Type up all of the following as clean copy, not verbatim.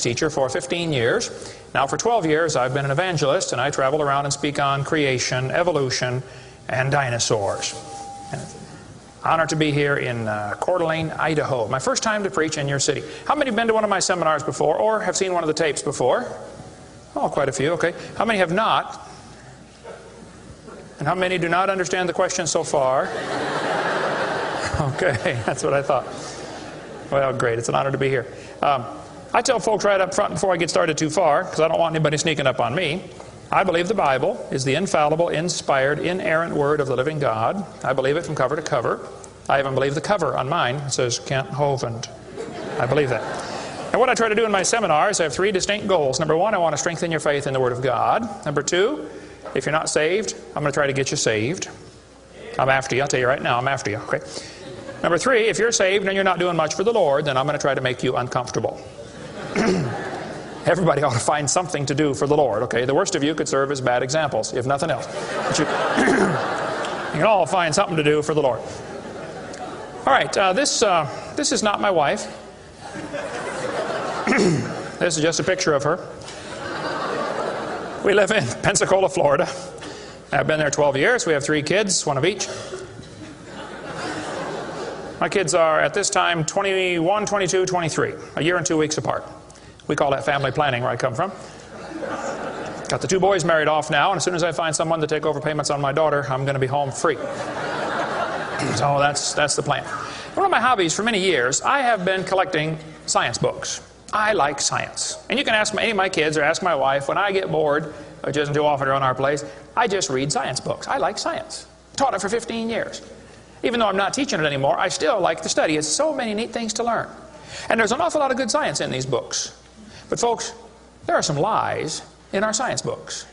teacher for 15 years. Now for 12 years I've been an evangelist, and I travel around and speak on creation, evolution, and dinosaurs. Honor to be here in Coeur d'Alene, Idaho. My first time to preach in your city. How many have been to one of my seminars before or have seen one of the tapes before? Oh, quite a few, okay. How many have not? And how many do not understand the question so far? Okay, that's what I thought. Well, great. It's an honor to be here. I tell folks right up front before I get started too far, because I don't want anybody sneaking up on me, I believe the Bible is the infallible, inspired, inerrant Word of the living God. I believe it from cover to cover. I even believe the cover on mine. It says Kent Hovind. I believe that. And what I try to do in my seminars, I have three distinct goals. Number one, I want to strengthen your faith in the Word of God. Number two, if you're not saved, I'm going to try to get you saved. I'm after you. I'll tell you right now, I'm after you. Okay. Number three, if you're saved and you're not doing much for the Lord, then I'm going to try to make you uncomfortable. Everybody ought to find something to do for the Lord, okay? The worst of you could serve as bad examples, if nothing else. But you can all find something to do for the Lord. All right, this is not my wife. This is just a picture of her. We live in Pensacola, Florida. I've been there 12 years. We have 3 kids, one of each. My kids are, at this time, 21, 22, 23, a year and 2 weeks apart. We call that family planning where I come from. Got the 2 boys married off now, and as soon as I find someone to take over payments on my daughter, I'm going to be home free. So that's the plan. One of my hobbies for many years, I have been collecting science books. I like science. And you can ask any of my kids or ask my wife, when I get bored, which isn't too often around our place, I just read science books. I like science. Taught it for 15 years. Even though I'm not teaching it anymore, I still like to study. It's so many neat things to learn. And there's an awful lot of good science in these books. But folks, there are some lies in our science books.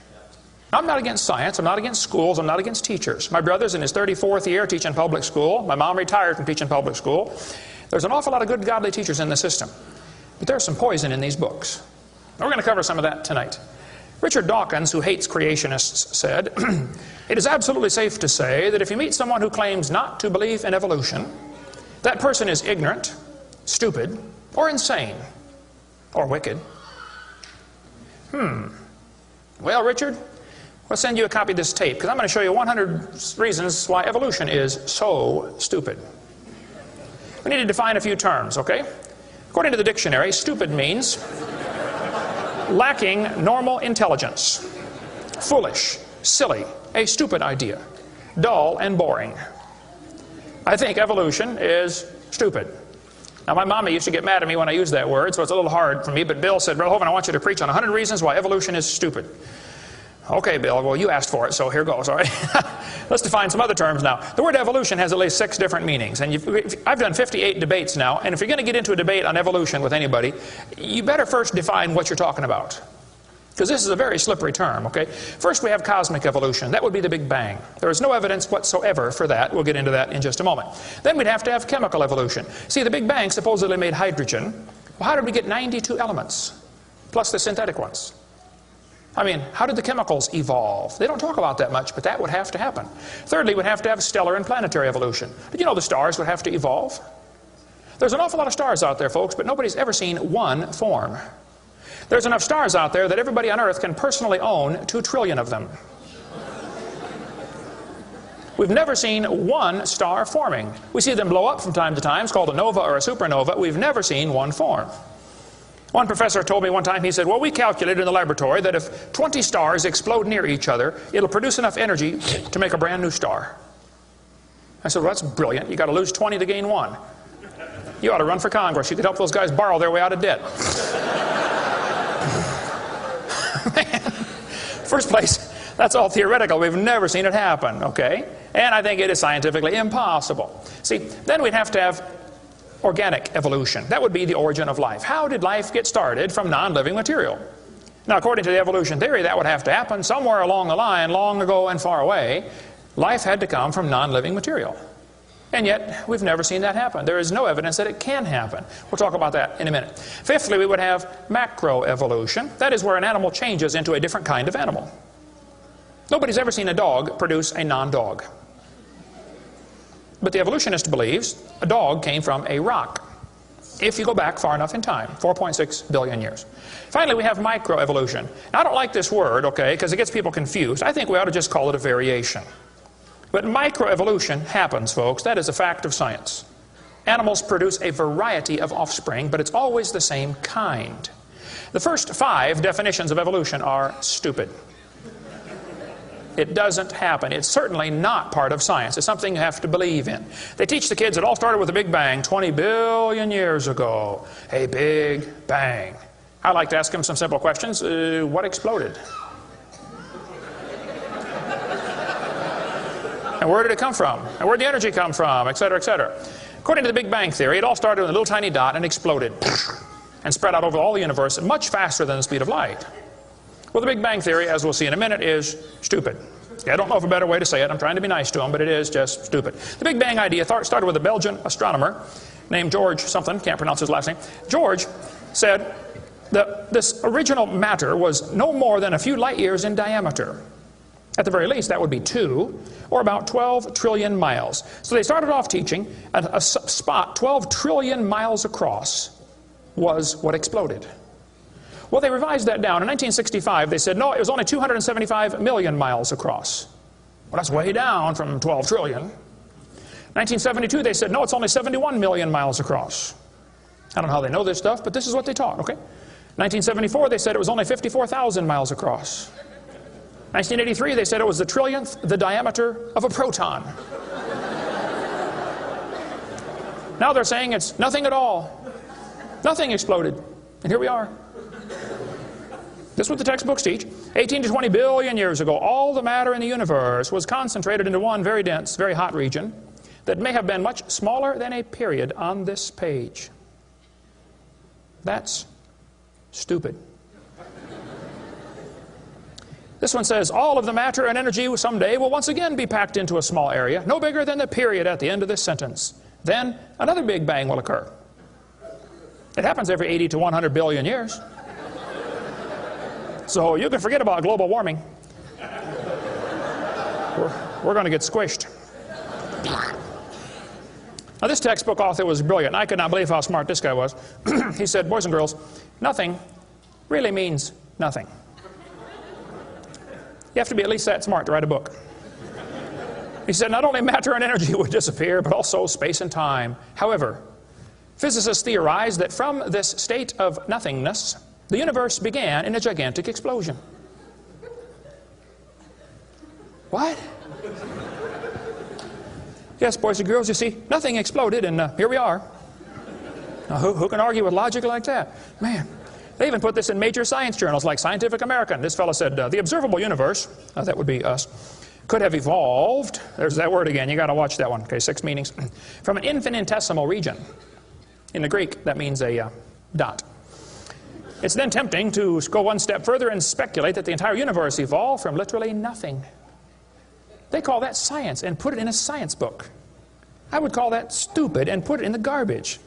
I'm not against science. I'm not against schools. I'm not against teachers. My brother's in his 34th year teaching public school. My mom retired from teaching public school. There's an awful lot of good godly teachers in the system. But there's some poison in these books. And we're going to cover some of that tonight. Richard Dawkins, who hates creationists, said, "It is absolutely safe to say that if you meet someone who claims not to believe in evolution, that person is ignorant, stupid, or insane, or wicked." Well, Richard, we'll send you a copy of this tape, because I'm going to show you 100 reasons why evolution is so stupid. We need to define a few terms, okay? According to the dictionary, stupid means lacking normal intelligence, foolish, silly, a stupid idea, dull and boring. I think evolution is stupid. Now, my mama used to get mad at me when I used that word, so it's a little hard for me, but Bill said, "Brother Hovind, I want you to preach on 100 reasons why evolution is stupid." Okay, Bill, well, you asked for it, so here goes, all right? Let's define some other terms now. The word evolution has at least 6 different meanings, and I've done 58 debates now, and if you're going to get into a debate on evolution with anybody, you better first define what you're talking about, because this is a very slippery term, okay? First, we have cosmic evolution. That would be the Big Bang. There is no evidence whatsoever for that. We'll get into that in just a moment. Then we'd have to have chemical evolution. See, the Big Bang supposedly made hydrogen. Well, how did we get 92 elements, plus the synthetic ones? I mean, how did the chemicals evolve? They don't talk about that much, but that would have to happen. Thirdly, we'd have to have stellar and planetary evolution. Did you know the stars would have to evolve? There's an awful lot of stars out there, folks, but nobody's ever seen one form. There's enough stars out there that everybody on Earth can personally own 2 trillion of them. We've never seen one star forming. We see them blow up from time to time. It's called a nova or a supernova. We've never seen one form. One professor told me one time, he said, "Well, we calculated in the laboratory that if 20 stars explode near each other, it'll produce enough energy to make a brand new star." I said, "Well, that's brilliant. You got to lose 20 to gain 1. You ought to run for Congress. You could help those guys borrow their way out of debt." Man, first place, that's all theoretical. We've never seen it happen, okay? And I think it is scientifically impossible. See, then we'd have to have organic evolution. That would be the origin of life. How did life get started from non-living material? Now, according to the evolution theory, that would have to happen somewhere along the line, long ago and far away. Life had to come from non-living material. And yet, we've never seen that happen. There is no evidence that it can happen. We'll talk about that in a minute. Fifthly, we would have macroevolution. That is where an animal changes into a different kind of animal. Nobody's ever seen a dog produce a non-dog. But the evolutionist believes a dog came from a rock. if you go back far enough in time, 4.6 billion years. Finally, we have microevolution. Now, I don't like this word, okay, because it gets people confused. I think we ought to just call it a variation. But microevolution happens, folks. That is a fact of science. Animals produce a variety of offspring, but it's always the same kind. The first 5 definitions of evolution are stupid. It doesn't happen. It's certainly not part of science. It's something you have to believe in. They teach the kids it all started with the Big Bang 20 billion years ago. A Big Bang. I like to ask them some simple questions. What exploded? And where did it come from? And where did the energy come from? Et cetera, et cetera. According to the Big Bang theory, it all started with a little tiny dot and exploded and spread out over all the universe much faster than the speed of light. Well, the Big Bang theory, as we'll see in a minute, is stupid. I don't know of a better way to say it. I'm trying to be nice to them, but it is just stupid. The Big Bang idea started with a Belgian astronomer named George something, can't pronounce his last name. George said that this original matter was no more than a few light years in diameter. At the very least, that would be 2, or about 12 trillion miles. So they started off teaching a spot 12 trillion miles across was what exploded. Well, they revised that down. In 1965, they said, no, it was only 275 million miles across. Well, that's way down from 12 trillion. 1972, they said, no, it's only 71 million miles across. I don't know how they know this stuff, but this is what they taught, okay? 1974, they said it was only 54,000 miles across. 1983, they said it was the trillionth the diameter of a proton. Now they're saying it's nothing at all. Nothing exploded. And here we are. This is what the textbooks teach. 18 to 20 billion years ago, all the matter in the universe was concentrated into one very dense, very hot region that may have been much smaller than a period on this page. That's stupid. This one says, all of the matter and energy someday will once again be packed into a small area, no bigger than the period at the end of this sentence. Then another Big Bang will occur. It happens every 80 to 100 billion years. So you can forget about global warming. We're going to get squished. Now this textbook author was brilliant. I could not believe how smart this guy was. He said, boys and girls, nothing really means nothing. You have to be at least that smart to write a book. He said not only matter and energy would disappear, but also space and time. However, physicists theorize that from this state of nothingness, the universe began in a gigantic explosion. What? Yes, boys and girls, you see, nothing exploded, and here we are. Now, who can argue with logic like that? Man, they even put this in major science journals like Scientific American. This fellow said, the observable universe, that would be us, could have evolved, there's that word again, you got to watch that one, okay, 6 meanings, from an infinitesimal region. In the Greek, that means a dot. It's then tempting to go one step further and speculate that the entire universe evolved from literally nothing. They call that science and put it in a science book. I would call that stupid and put it in the garbage.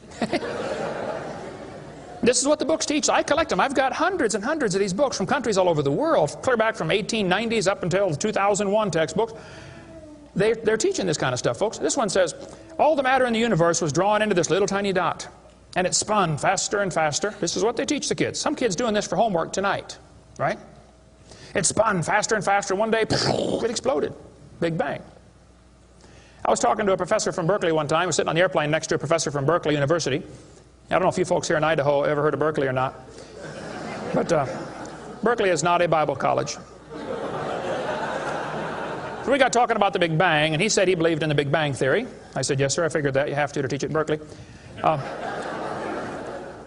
This is what the books teach. I collect them. I've got hundreds and hundreds of these books from countries all over the world, clear back from 1890s up until the 2001 textbooks. They're teaching this kind of stuff, folks. This one says, all the matter in the universe was drawn into this little tiny dot. And it spun faster and faster. This is what they teach the kids. Some kids doing this for homework tonight, right? It spun faster and faster. One day, it exploded. Big Bang. I was talking to a professor from Berkeley one time. I was sitting on the airplane next to a professor from Berkeley University. I don't know if you folks here in Idaho ever heard of Berkeley or not. But Berkeley is not a Bible college. So we got talking about the Big Bang, and he said he believed in the Big Bang theory. I said, yes, sir, I figured that. You have to teach it in Berkeley.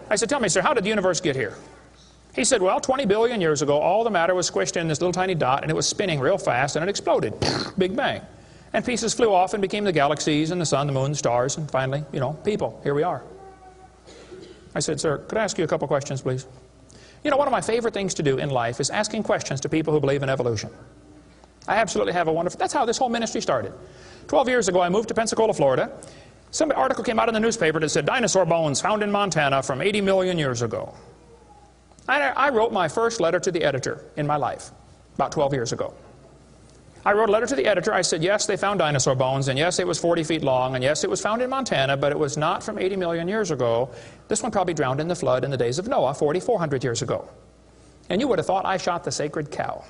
I said, tell me, sir, how did the universe get here? He said, well, 20 billion years ago, all the matter was squished in this little tiny dot, and it was spinning real fast, and it exploded. Big Bang. And pieces flew off and became the galaxies and the sun, the moon, the stars, and finally, you know, people. Here we are. I said, sir, could I ask you a couple questions, please? You know, one of my favorite things to do in life is asking questions to people who believe in evolution. I absolutely have a wonderful... That's how this whole ministry started. 12 years ago, I moved to Pensacola, Florida. Some article came out in the newspaper that said, dinosaur bones found in Montana from 80 million years ago. I wrote my first letter to the editor in my life, about 12 years ago. I wrote a letter to the editor. I said, yes, they found dinosaur bones, and yes, it was 40 feet long, and yes, it was found in Montana, but it was not from 80 million years ago. This one probably drowned in the flood in the days of Noah, 4,400 years ago. And you would have thought I shot the sacred cow.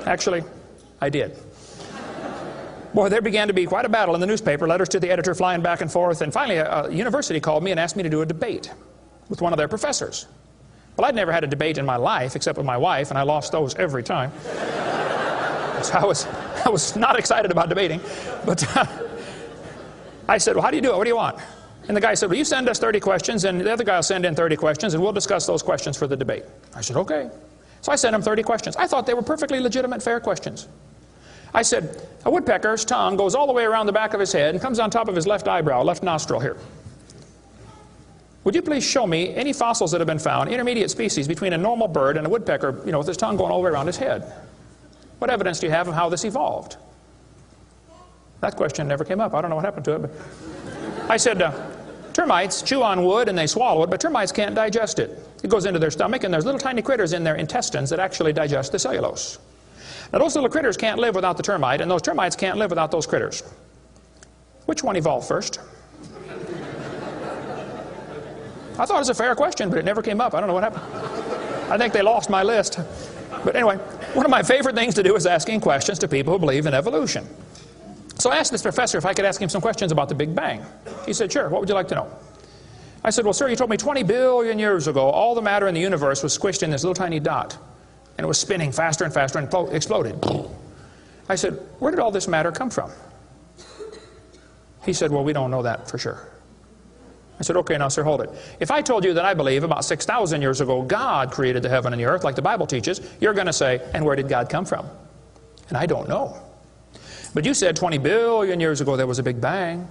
Actually, I did. Boy, there began to be quite a battle in the newspaper, letters to the editor flying back and forth, and finally a university called me and asked me to do a debate with one of their professors. Well, I'd never had a debate in my life except with my wife, and I lost those every time. So I was not excited about debating, but I said, well, how do you do it? What do you want? And the guy said, well, you send us 30 questions, and the other guy will send in 30 questions, and we'll discuss those questions for the debate. I said, okay. So I sent him 30 questions. I thought they were perfectly legitimate, fair questions. I said, a woodpecker's tongue goes all the way around the back of his head and comes on top of his left eyebrow, left nostril here. Would you please show me any fossils that have been found, intermediate species between a normal bird and a woodpecker, with his tongue going all the way around his head? What evidence do you have of how this evolved? That question never came up. I don't know what happened to it. But I said, termites chew on wood and they swallow it, but termites can't digest it. It goes into their stomach, and there's little tiny critters in their intestines that actually digest the cellulose. Now, those little critters can't live without the termite, and those termites can't live without those critters. Which one evolved first? I thought it was a fair question, but it never came up. I don't know what happened. I think they lost my list. But anyway, one of my favorite things to do is asking questions to people who believe in evolution. So I asked this professor if I could ask him some questions about the Big Bang. He said, sure, what would you like to know? I said, well, sir, you told me 20 billion years ago all the matter in the universe was squished in this little tiny dot, and it was spinning faster and faster and exploded. I said, where did all this matter come from? He said, well, we don't know that for sure. I said, okay, now, sir, hold it. If I told you that I believe about 6,000 years ago God created the heaven and the earth, like the Bible teaches, you're going to say, and where did God come from? And I don't know. But you said 20 billion years ago there was a Big Bang,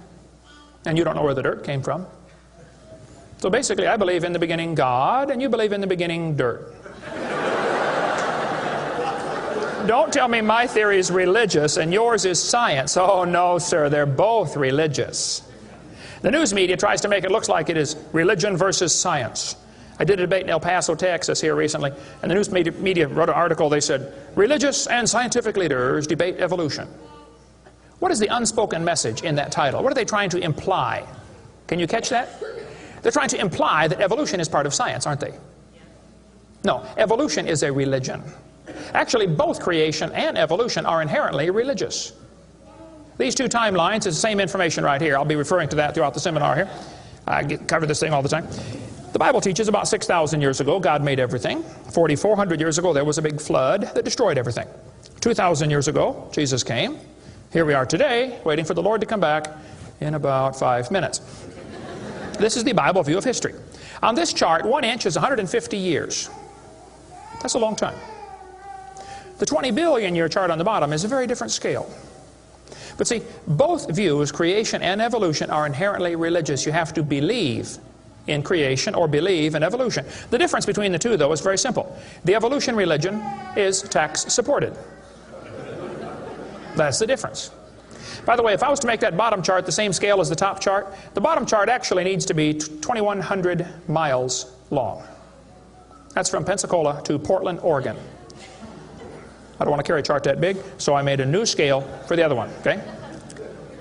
and you don't know where the dirt came from. So basically, I believe in the beginning God, and you believe in the beginning dirt. Don't tell me my theory is religious and yours is science. Oh, no, sir, they're both religious. The news media tries to make it look like it is religion versus science. I did a debate in El Paso, Texas here recently, and the news media wrote an article. They said, religious and scientific leaders debate evolution. What is the unspoken message in that title? What are they trying to imply? Can you catch that? They're trying to imply that evolution is part of science, aren't they? No, evolution is a religion. Actually, both creation and evolution are inherently religious. These two timelines is the same information right here. I'll be referring to that throughout the seminar here. I cover this thing all the time. The Bible teaches about 6,000 years ago God made everything. 4,400 years ago there was a big flood that destroyed everything. 2,000 years ago Jesus came. Here we are today waiting for the Lord to come back in about 5 minutes. This is the Bible view of history. On this chart, 1 inch is 150 years. That's a long time. The 20 billion year chart on the bottom is a very different scale. But see, both views, creation and evolution, are inherently religious. You have to believe in creation or believe in evolution. The difference between the two, though, is very simple. The evolution religion is tax-supported. That's the difference. By the way, if I was to make that bottom chart the same scale as the top chart, the bottom chart actually needs to be 2,100 miles long. That's from Pensacola to Portland, Oregon. I don't want to carry a chart that big, so I made a new scale for the other one, okay?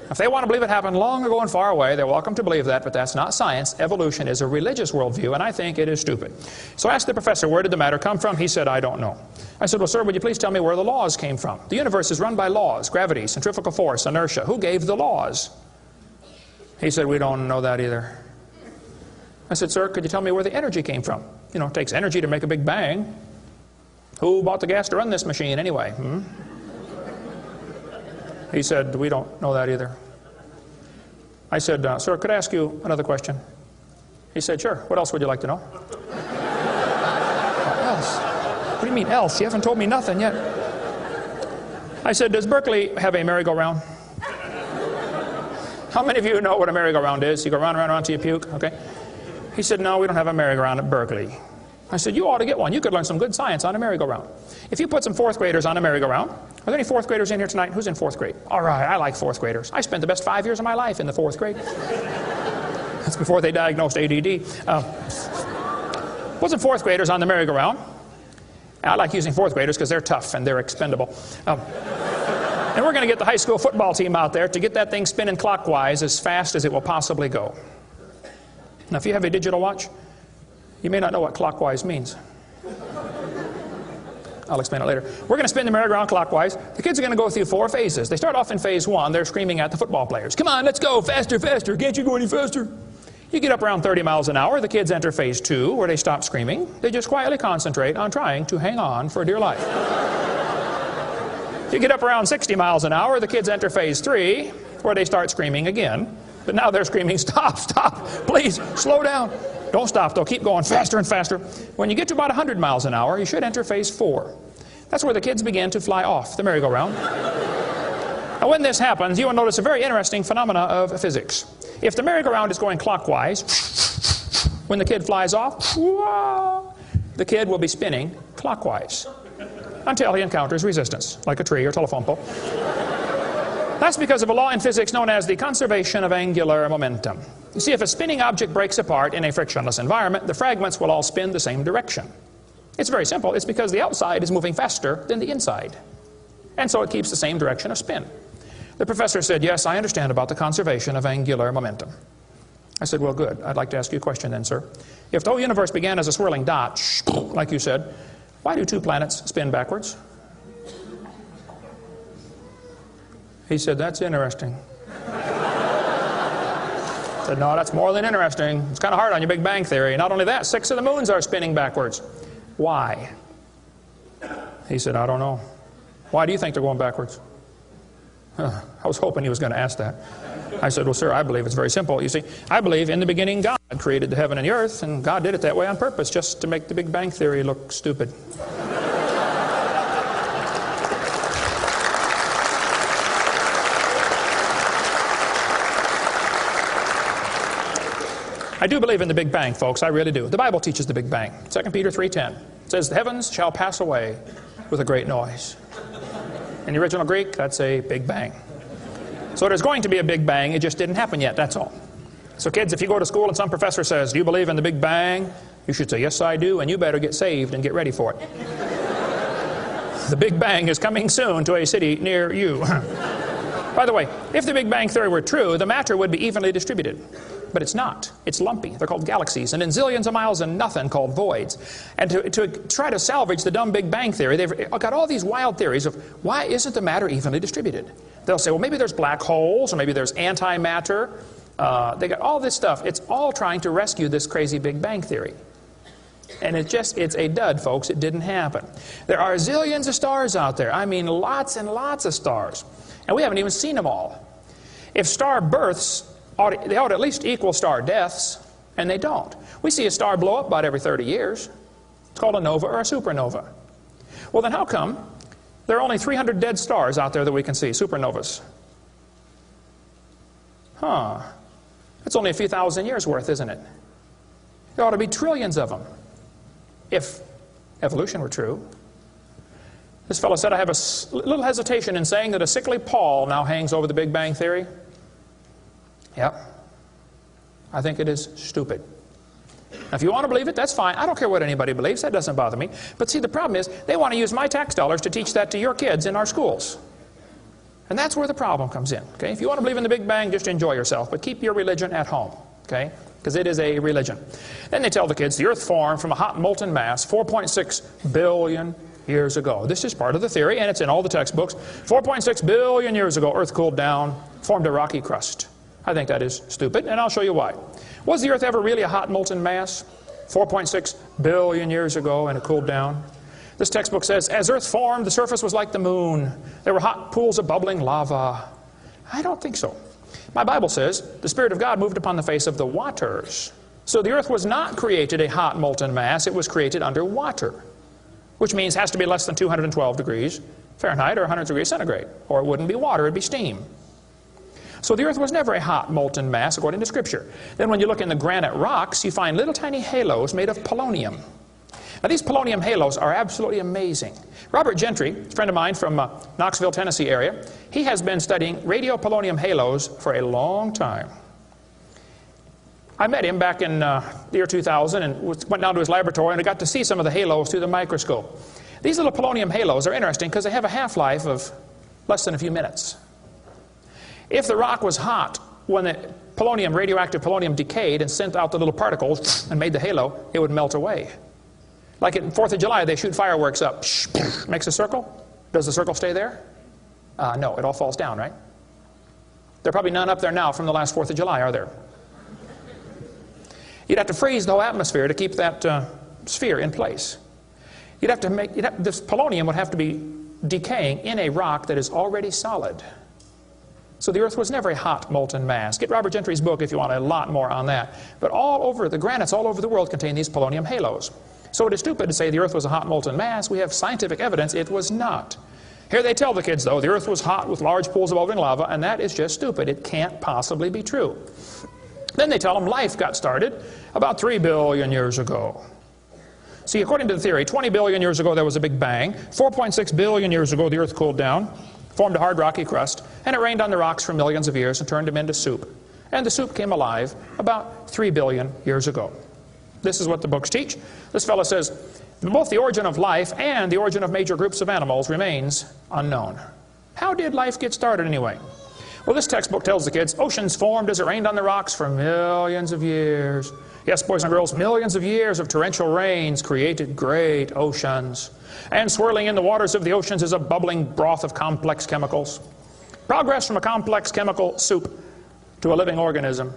If they want to believe it happened long ago and far away, they're welcome to believe that, but that's not science. Evolution is a religious worldview, and I think it is stupid. So I asked the professor, where did the matter come from? He said, I don't know. I said, well, sir, would you please tell me where the laws came from? The universe is run by laws, gravity, centrifugal force, inertia. Who gave the laws? He said, we don't know that either. I said, sir, could you tell me where the energy came from? You know, it takes energy to make a big bang. Who bought the gas to run this machine anyway? He said, we don't know that either. I said, sir, could I ask you another question? He said, sure. What else would you like to know? Else? What do you mean else? You haven't told me nothing yet. I said, does Berkeley have a merry-go-round? How many of you know what a merry-go-round is? You go round, round, round till you puke, okay? He said, no, we don't have a merry-go-round at Berkeley. I said, you ought to get one. You could learn some good science on a merry-go-round. If you put some fourth graders on a merry-go-round, are there any fourth graders in here tonight? Who's in fourth grade? All right, I like fourth graders. I spent the best 5 years of my life in the fourth grade. That's before they diagnosed ADD. Put some fourth graders on the merry-go-round, I like using fourth graders because they're tough and they're expendable. And we're going to get the high school football team out there to get that thing spinning clockwise as fast as it will possibly go. Now, if you have a digital watch, you may not know what clockwise means. I'll explain it later. We're going to spin the merry-go-round clockwise. The kids are going to go through 4 phases. They start off in phase 1. They're screaming at the football players. Come on, let's go, faster, faster. Can't you go any faster? You get up around 30 miles an hour. The kids enter phase 2, where they stop screaming. They just quietly concentrate on trying to hang on for dear life. You get up around 60 miles an hour. The kids enter phase 3, where they start screaming again. But now they're screaming, stop, stop, please, slow down. Don't stop, though. Keep going faster and faster. When you get to about 100 miles an hour, you should enter phase 4. That's where the kids begin to fly off the merry-go-round. Now, when this happens, you will notice a very interesting phenomena of physics. If the merry-go-round is going clockwise, when the kid flies off, the kid will be spinning clockwise until he encounters resistance, like a tree or telephone pole. That's because of a law in physics known as the conservation of angular momentum. You see, if a spinning object breaks apart in a frictionless environment, the fragments will all spin the same direction. It's very simple. It's because the outside is moving faster than the inside. And so it keeps the same direction of spin. The professor said, yes, I understand about the conservation of angular momentum. I said, well, good. I'd like to ask you a question then, sir. If the whole universe began as a swirling dot, like you said, why do 2 planets spin backwards? He said, that's interesting. I said, no, that's more than interesting. It's kind of hard on your Big Bang Theory. Not only that, 6 of the moons are spinning backwards. Why? He said, I don't know. Why do you think they're going backwards? I was hoping he was going to ask that. I said, well, sir, I believe it's very simple. You see, I believe in the beginning God created the heaven and the earth, and God did it that way on purpose, just to make the Big Bang Theory look stupid. I do believe in the Big Bang, folks. I really do. The Bible teaches the Big Bang. 2 Peter 3:10. It says, the heavens shall pass away with a great noise. In the original Greek, that's a Big Bang. So there's going to be a Big Bang. It just didn't happen yet, that's all. So kids, if you go to school and some professor says, do you believe in the Big Bang? You should say, yes, I do, and you better get saved and get ready for it. The Big Bang is coming soon to a city near you. By the way, if the Big Bang Theory were true, the matter would be evenly distributed. But it's not. It's lumpy. They're called galaxies. And in zillions of miles and nothing called voids. And to try to salvage the dumb Big Bang Theory, they've got all these wild theories of why isn't the matter evenly distributed? They'll say, well, maybe there's black holes, or maybe there's antimatter. They got all this stuff. It's all trying to rescue this crazy Big Bang Theory. And it's a dud, folks. It didn't happen. There are zillions of stars out there. I mean, lots and lots of stars. And we haven't even seen them all. If star births, they ought to at least equal star deaths, and they don't. We see a star blow up about every 30 years. It's called a nova or a supernova. Well, then how come there are only 300 dead stars out there that we can see, supernovas? That's only a few thousand years worth, isn't it? There ought to be trillions of them, if evolution were true. This fellow said, I have a little hesitation in saying that a sickly pall now hangs over the Big Bang Theory. Yep. I think it is stupid. Now, if you want to believe it, that's fine. I don't care what anybody believes. That doesn't bother me. But see, the problem is they want to use my tax dollars to teach that to your kids in our schools. And that's where the problem comes in. Okay? If you want to believe in the Big Bang, just enjoy yourself. But keep your religion at home. Okay? Because it is a religion. Then they tell the kids the earth formed from a hot molten mass 4.6 billion years ago. This is part of the theory, and it's in all the textbooks. 4.6 billion years ago, earth cooled down, formed a rocky crust. I think that is stupid, and I'll show you why. Was the earth ever really a hot molten mass 4.6 billion years ago, and it cooled down? This textbook says, as earth formed, the surface was like the moon. There were hot pools of bubbling lava. I don't think so. My Bible says the Spirit of God moved upon the face of the waters. So the earth was not created a hot molten mass. It was created under water, which means it has to be less than 212 degrees Fahrenheit or 100 degrees centigrade, or it wouldn't be water, it would be steam. So the earth was never a hot molten mass according to Scripture. Then when you look in the granite rocks, you find little tiny halos made of polonium. Now these polonium halos are absolutely amazing. Robert Gentry, a friend of mine from Knoxville, Tennessee area, he has been studying radiopolonium halos for a long time. I met him back in the year 2000 and went down to his laboratory and I got to see some of the halos through the microscope. These little polonium halos are interesting because they have a half-life of less than a few minutes. If the rock was hot when the polonium, radioactive polonium, decayed and sent out the little particles and made the halo, it would melt away. Like at 4th of July, they shoot fireworks up, makes a circle. Does the circle stay there? No, it all falls down, right? There are probably none up there now from the last 4th of July, are there? You'd have to freeze the whole atmosphere to keep that sphere in place. This polonium would have to be decaying in a rock that is already solid. So the Earth was never a hot molten mass. Get Robert Gentry's book if you want a lot more on that. But all over, the granites all over the world contain these polonium halos. So it is stupid to say the Earth was a hot molten mass. We have scientific evidence it was not. Here they tell the kids, though, the Earth was hot with large pools of bubbling lava, and that is just stupid. It can't possibly be true. Then they tell them life got started about 3 billion years ago. See, according to the theory, 20 billion years ago there was a big bang. 4.6 billion years ago the Earth cooled down, formed a hard rocky crust, and it rained on the rocks for millions of years and turned them into soup. And the soup came alive about 3 billion years ago. This is what the books teach. This fellow says, both the origin of life and the origin of major groups of animals remains unknown. How did life get started anyway? Well, this textbook tells the kids, oceans formed as it rained on the rocks for millions of years. Yes, boys and girls, millions of years of torrential rains created great oceans. And swirling in the waters of the oceans is a bubbling broth of complex chemicals. Progress from a complex chemical soup to a living organism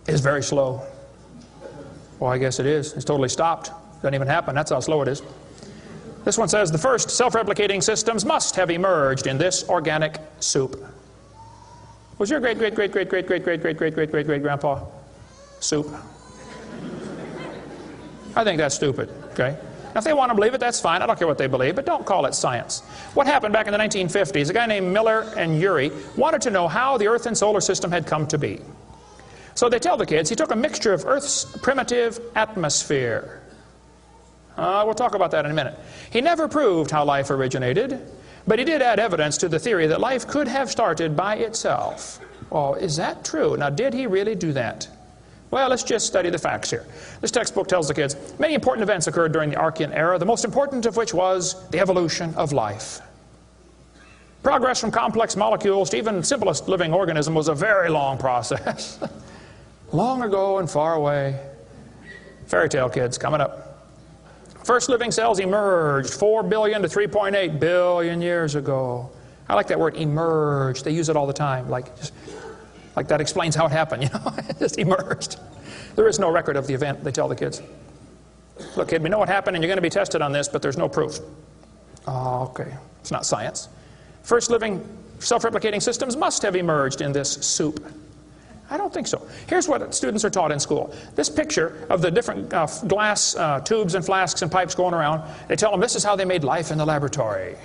is very slow. Well, I guess it is. It's totally stopped. Doesn't even happen. That's how slow it is. This one says, the first self-replicating systems must have emerged in this organic soup. Was your great-great-great-great-great-great-great-great-great-great-great-grandpa soup? I think that's stupid, okay? Now, if they want to believe it, that's fine. I don't care what they believe, but don't call it science. What happened back in the 1950s, a guy named Miller and Urey wanted to know how the Earth and solar system had come to be. So they tell the kids he took a mixture of Earth's primitive atmosphere. We'll talk about that in a minute. He never proved how life originated, but he did add evidence to the theory that life could have started by itself. Well, is that true? Now, did he really do that? Well, let's just study the facts here. This textbook tells the kids, many important events occurred during the Archean era, the most important of which was the evolution of life. Progress from complex molecules to even simplest living organism was a very long process. Long ago and far away. Fairy tale kids, coming up. First living cells emerged 4 billion to 3.8 billion years ago. I like that word, emerged. They use it all the time. Like that explains how it happened, you know. It just emerged. There is no record of the event, they tell the kids. Look, kid, we know what happened and you're going to be tested on this, but there's no proof. Oh, okay. It's not science. First living self-replicating systems must have emerged in this soup. I don't think so. Here's what students are taught in school. This picture of the different glass tubes and flasks and pipes going around, they tell them this is how they made life in the laboratory.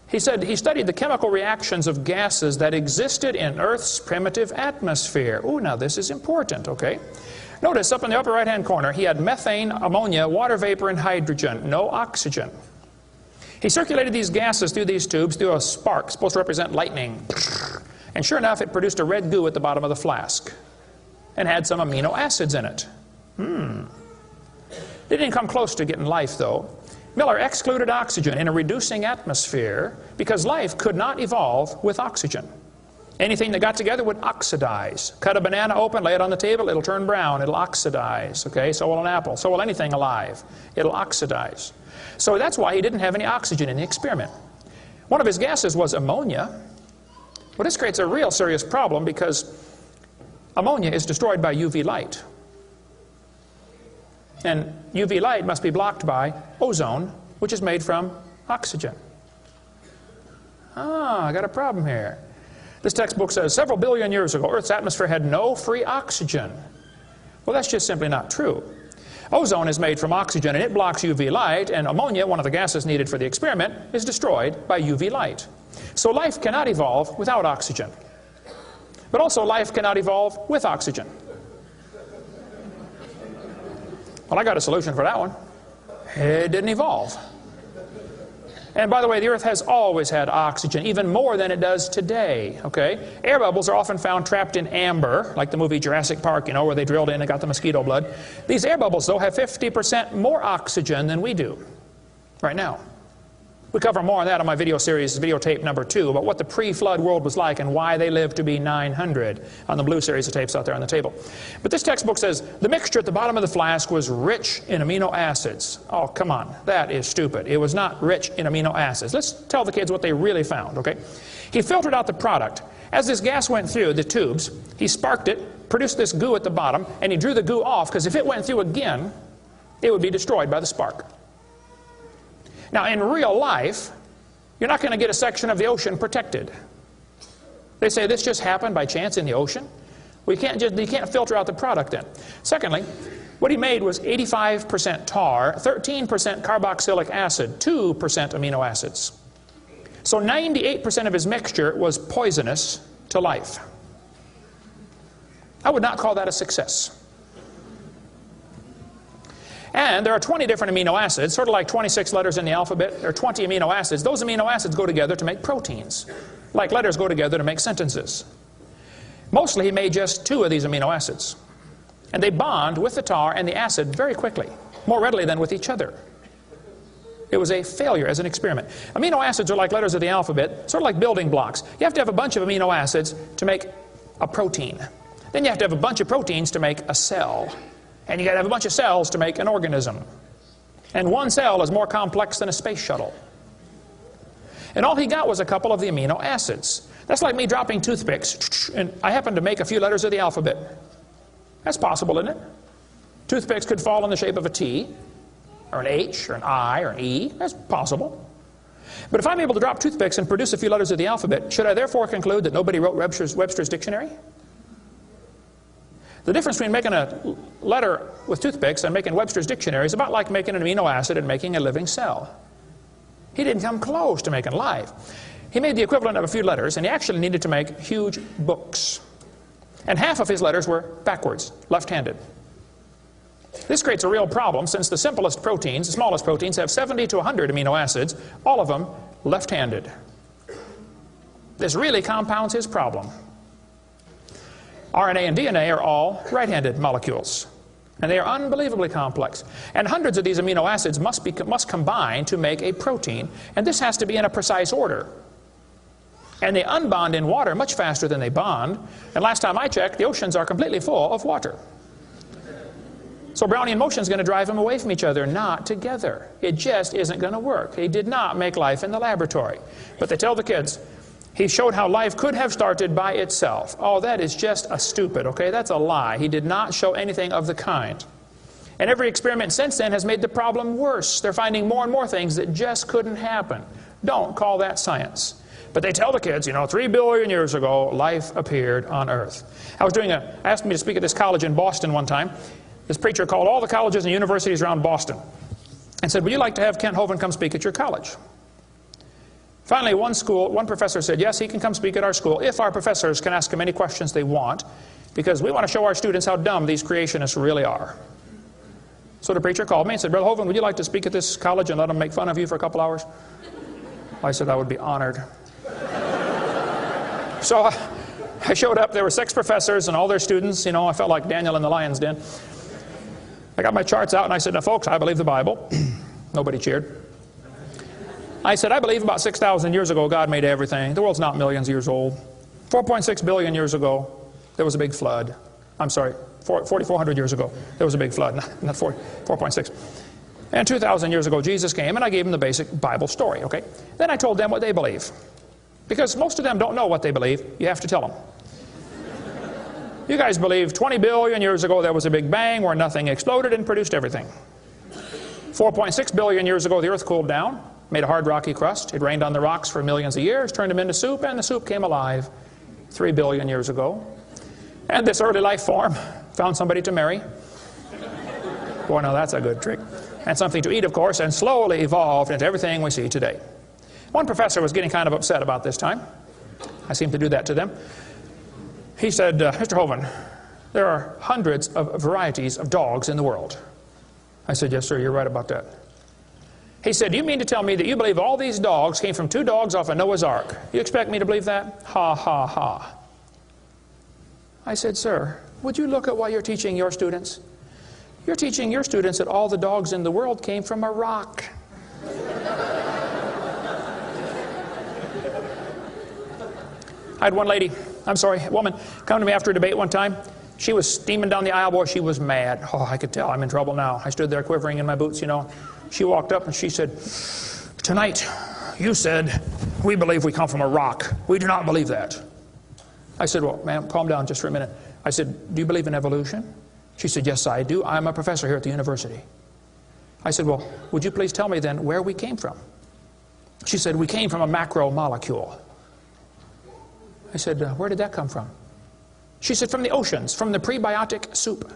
He said he studied the chemical reactions of gases that existed in Earth's primitive atmosphere. Ooh, now this is important, okay? Notice up in the upper right-hand corner, he had methane, ammonia, water vapor, and hydrogen, no oxygen. He circulated these gases through these tubes through a spark, supposed to represent lightning. And sure enough, it produced a red goo at the bottom of the flask and had some amino acids in it. They didn't come close to getting life, though. Miller excluded oxygen in a reducing atmosphere because life could not evolve with oxygen. Anything that got together would oxidize. Cut a banana open, lay it on the table, it'll turn brown, it'll oxidize. Okay, so will an apple, so will anything alive. It'll oxidize. So that's why he didn't have any oxygen in the experiment. One of his gases was ammonia. Well, this creates a real serious problem because ammonia is destroyed by UV light. And UV light must be blocked by ozone, which is made from oxygen. I got a problem here. This textbook says several billion years ago, Earth's atmosphere had no free oxygen. Well, that's just simply not true. Ozone is made from oxygen and it blocks UV light, and ammonia, one of the gases needed for the experiment, is destroyed by UV light. So life cannot evolve without oxygen. But also life cannot evolve with oxygen. Well, I got a solution for that one. It didn't evolve. And by the way, the Earth has always had oxygen, even more than it does today, okay? Air bubbles are often found trapped in amber, like the movie Jurassic Park, you know, where they drilled in and got the mosquito blood. These air bubbles, though, have 50% more oxygen than we do right now. We cover more on that on my video series, videotape number 2, about what the pre-flood world was like and why they lived to be 900 on the blue series of tapes out there on the table. But this textbook says the mixture at the bottom of the flask was rich in amino acids. Oh, come on, that is stupid. It was not rich in amino acids. Let's tell the kids what they really found, okay? He filtered out the product. As this gas went through the tubes, he sparked it, produced this goo at the bottom, and he drew the goo off, because if it went through again, it would be destroyed by the spark. Now, in real life, you're not going to get a section of the ocean protected. They say this just happened by chance in the ocean. Well, you can't filter out the product then. Secondly, what he made was 85% tar, 13% carboxylic acid, 2% amino acids. So 98% of his mixture was poisonous to life. I would not call that a success. And there are 20 different amino acids, sort of like 26 letters in the alphabet. There are 20 amino acids. Those amino acids go together to make proteins, like letters go together to make sentences. Mostly he made just 2 of these amino acids. And they bond with the tar and the acid very quickly, more readily than with each other. It was a failure as an experiment. Amino acids are like letters of the alphabet, sort of like building blocks. You have to have a bunch of amino acids to make a protein. Then you have to have a bunch of proteins to make a cell. And you got to have a bunch of cells to make an organism. And one cell is more complex than a space shuttle. And all he got was a couple of the amino acids. That's like me dropping toothpicks, and I happen to make a few letters of the alphabet. That's possible, isn't it? Toothpicks could fall in the shape of a T, or an H, or an I, or an E. That's possible. But if I'm able to drop toothpicks and produce a few letters of the alphabet, should I therefore conclude that nobody wrote Webster's dictionary? The difference between making a letter with toothpicks and making Webster's dictionary is about like making an amino acid and making a living cell. He didn't come close to making life. He made the equivalent of a few letters, and he actually needed to make huge books. And half of his letters were backwards, left-handed. This creates a real problem, since the simplest proteins, the smallest proteins, have 70 to 100 amino acids, all of them left-handed. This really compounds his problem. RNA and DNA are all right-handed molecules, and they are unbelievably complex. And hundreds of these amino acids must combine to make a protein, and this has to be in a precise order. And they unbond in water much faster than they bond, and last time I checked, the oceans are completely full of water. So Brownian motion is going to drive them away from each other, not together. It just isn't going to work. He did not make life in the laboratory. But they tell the kids, he showed how life could have started by itself. Oh, that is just a stupid, okay? That's a lie. He did not show anything of the kind. And every experiment since then has made the problem worse. They're finding more and more things that just couldn't happen. Don't call that science. But they tell the kids, 3 billion years ago, life appeared on Earth. Asked me to speak at this college in Boston one time. This preacher called all the colleges and universities around Boston and said, would you like to have Kent Hovind come speak at your college? Finally, one professor said, yes, he can come speak at our school if our professors can ask him any questions they want, because we want to show our students how dumb these creationists really are. So the preacher called me and said, Brother Hovind, would you like to speak at this college and let them make fun of you for a couple hours? I said I would be honored. So I showed up. There were 6 professors and all their students. I felt like Daniel in the lion's den. I got my charts out and I said, now folks, I believe the Bible. Nobody cheered. I said, I believe about 6,000 years ago God made everything. The world's not millions of years old. 4.6 billion years ago, there was a big flood. I'm sorry, 4,400 years ago, there was a big flood, not 4.6. And 2,000 years ago, Jesus came, and I gave them the basic Bible story, okay? Then I told them what they believe. Because most of them don't know what they believe, you have to tell them. You guys believe 20 billion years ago there was a big bang where nothing exploded and produced everything. 4.6 billion years ago the earth cooled down, made a hard rocky crust. It rained on the rocks for millions of years, turned them into soup, and the soup came alive 3 billion years ago. And this early life form found somebody to marry. Boy, now that's a good trick. And something to eat, of course, and slowly evolved into everything we see today. One professor was getting kind of upset about this time. I seem to do that to them. He said, Mr. Hovind, there are hundreds of varieties of dogs in the world. I said, yes, sir, you're right about that. He said, "Do you mean to tell me that you believe all these dogs came from 2 dogs off of Noah's Ark? You expect me to believe that?" Ha, ha, ha. I said, "Sir, would you look at what you're teaching your students? You're teaching your students that all the dogs in the world came from a rock." I had one woman, come to me after a debate one time. She was steaming down the aisle. Boy, she was mad. Oh, I could tell I'm in trouble now. I stood there quivering in my boots, you know. She walked up and she said, "Tonight, you said, we believe we come from a rock. We do not believe that." I said, "Well, ma'am, calm down just for a minute." I said, "Do you believe in evolution?" She said, "Yes, I do. I'm a professor here at the university." I said, "Well, would you please tell me then where we came from?" She said, "We came from a macromolecule." I said, "Where did that come from?" She said, "From the oceans, from the prebiotic soup."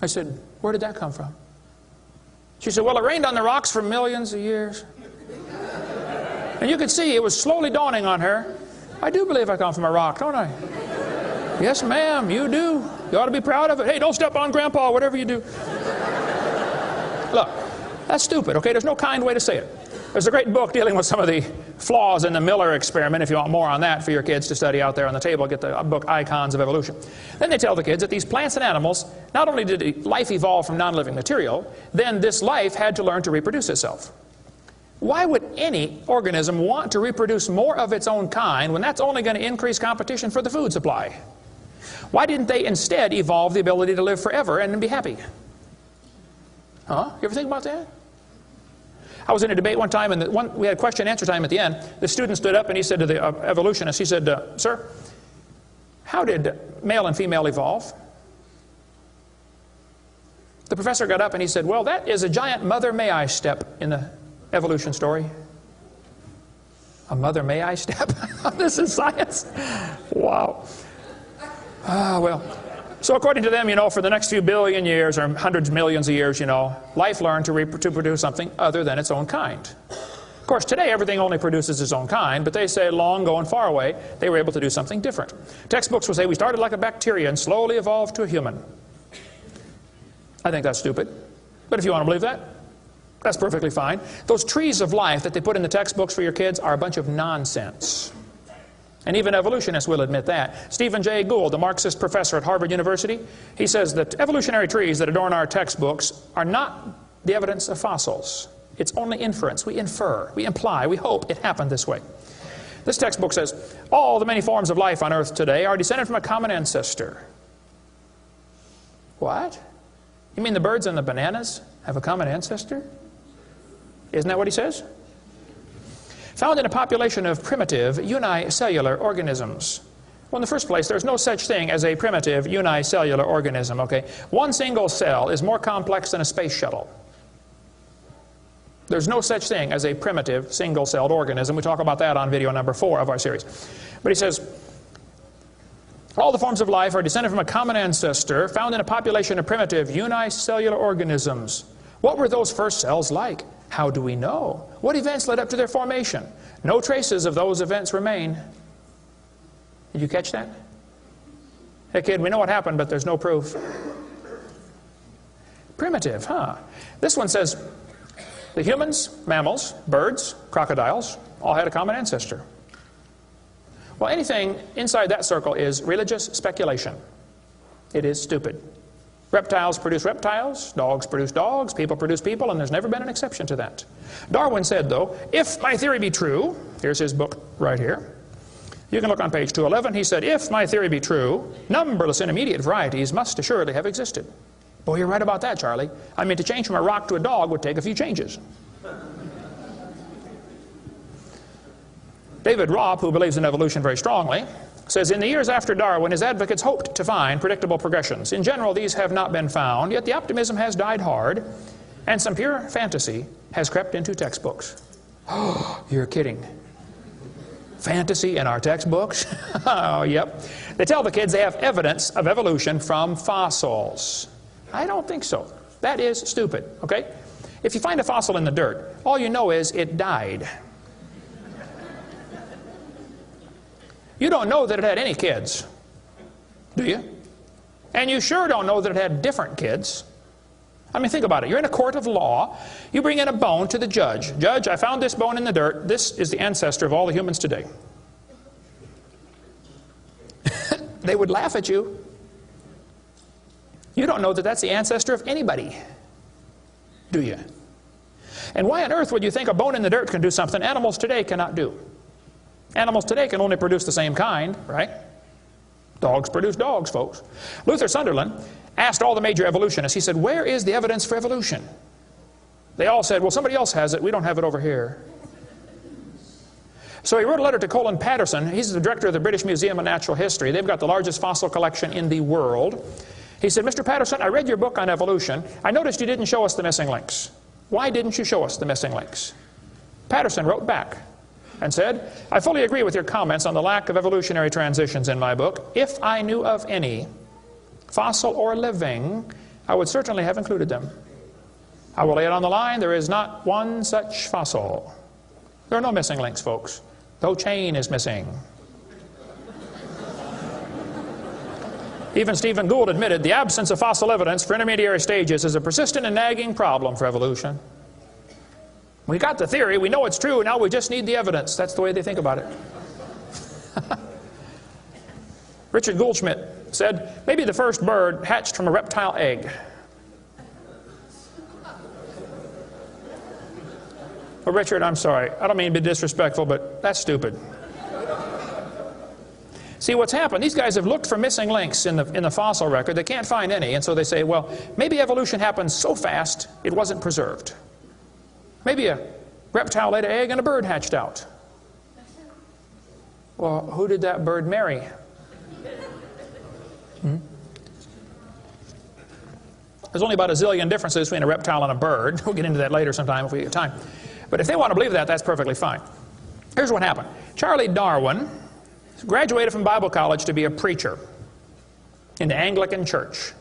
I said, "Where did that come from?" She said, "Well, it rained on the rocks for millions of years." And you could see it was slowly dawning on her. I do believe I come from a rock, don't I? "Yes, ma'am, you do. You ought to be proud of it. Hey, don't step on Grandpa, whatever you do." Look, that's stupid, okay? There's no kind way to say it. There's a great book dealing with some of the flaws in the Miller experiment. If you want more on that for your kids to study out there on the table, get the book Icons of Evolution. Then they tell the kids that these plants and animals, not only did life evolve from non-living material, then this life had to learn to reproduce itself. Why would any organism want to reproduce more of its own kind when that's only going to increase competition for the food supply? Why didn't they instead evolve the ability to live forever and be happy? Huh? You ever think about that? I was in a debate one time, and we had question and answer time at the end. The student stood up and he said to the evolutionist, he said, "Sir, how did male and female evolve?" The professor got up and he said, "Well, that is a giant mother may I step in the evolution story." A mother may I step? This is science. Wow. Well, so according to them, you know, for the next few billion years or hundreds of millions of years, you know, life learned to produce something other than its own kind. Of course, today everything only produces its own kind, but they say long ago and far away, they were able to do something different. Textbooks will say we started like a bacteria and slowly evolved to a human. I think that's stupid. But if you want to believe that, that's perfectly fine. Those trees of life that they put in the textbooks for your kids are a bunch of nonsense. And even evolutionists will admit that. Stephen Jay Gould, the Marxist professor at Harvard University, he says that evolutionary trees that adorn our textbooks are not the evidence of fossils. It's only inference. We infer, we imply, we hope it happened this way. This textbook says, all the many forms of life on Earth today are descended from a common ancestor. What? You mean the birds and the bananas have a common ancestor? Isn't that what he says? Found in a population of primitive unicellular organisms. Well, in the first place, there's no such thing as a primitive unicellular organism, okay? One single cell is more complex than a space shuttle. There's no such thing as a primitive single-celled organism. We talk about that on video number 4 of our series. But he says, all the forms of life are descended from a common ancestor found in a population of primitive unicellular organisms. What were those first cells like? How do we know? What events led up to their formation? No traces of those events remain. Did you catch that? Hey kid, we know what happened, but there's no proof. Primitive, huh? This one says the humans, mammals, birds, crocodiles all had a common ancestor. Well, anything inside that circle is religious speculation. It is stupid. Reptiles produce reptiles, dogs produce dogs, people produce people, and there's never been an exception to that. Darwin said, though, if my theory be true, here's his book right here. You can look on page 211. He said, if my theory be true, numberless intermediate varieties must assuredly have existed. Boy, you're right about that, Charlie. I mean, to change from a rock to a dog would take a few changes. David Robb, who believes in evolution very strongly, says, in the years after Darwin, his advocates hoped to find predictable progressions. In general, these have not been found, yet the optimism has died hard, and some pure fantasy has crept into textbooks. Oh, you're kidding. Fantasy in our textbooks? Oh, yep. They tell the kids they have evidence of evolution from fossils. I don't think so. That is stupid, okay? If you find a fossil in the dirt, all you know is it died. You don't know that it had any kids, do you? And you sure don't know that it had different kids. I mean, think about it. You're in a court of law. You bring in a bone to the judge. Judge, I found this bone in the dirt. This is the ancestor of all the humans today. They would laugh at you. You don't know that that's the ancestor of anybody, do you? And why on earth would you think a bone in the dirt can do something animals today cannot do? Animals today can only produce the same kind, right? Dogs produce dogs, folks. Luther Sunderland asked all the major evolutionists, he said, where is the evidence for evolution? They all said, well, somebody else has it. We don't have it over here. So he wrote a letter to Colin Patterson. He's the director of the British Museum of Natural History. They've got the largest fossil collection in the world. He said, Mr. Patterson, I read your book on evolution. I noticed you didn't show us the missing links. Why didn't you show us the missing links? Patterson wrote back and said, I fully agree with your comments on the lack of evolutionary transitions in my book. If I knew of any, fossil or living, I would certainly have included them. I will lay it on the line, there is not one such fossil. There are no missing links, folks. No chain is missing. Even Stephen Gould admitted the absence of fossil evidence for intermediary stages is a persistent and nagging problem for evolution. We got the theory, we know it's true, now we just need the evidence. That's the way they think about it. Richard Goldschmidt said, maybe the first bird hatched from a reptile egg. Well, Richard, I'm sorry. I don't mean to be disrespectful, but that's stupid. See, what's happened, these guys have looked for missing links in the fossil record. They can't find any, and so they say, well, maybe evolution happened so fast it wasn't preserved. Maybe a reptile laid an egg and a bird hatched out. Well, who did that bird marry? There's only about a zillion differences between a reptile and a bird. We'll get into that later sometime if we get time. But if they want to believe that, that's perfectly fine. Here's what happened. Charlie Darwin graduated from Bible college to be a preacher in the Anglican Church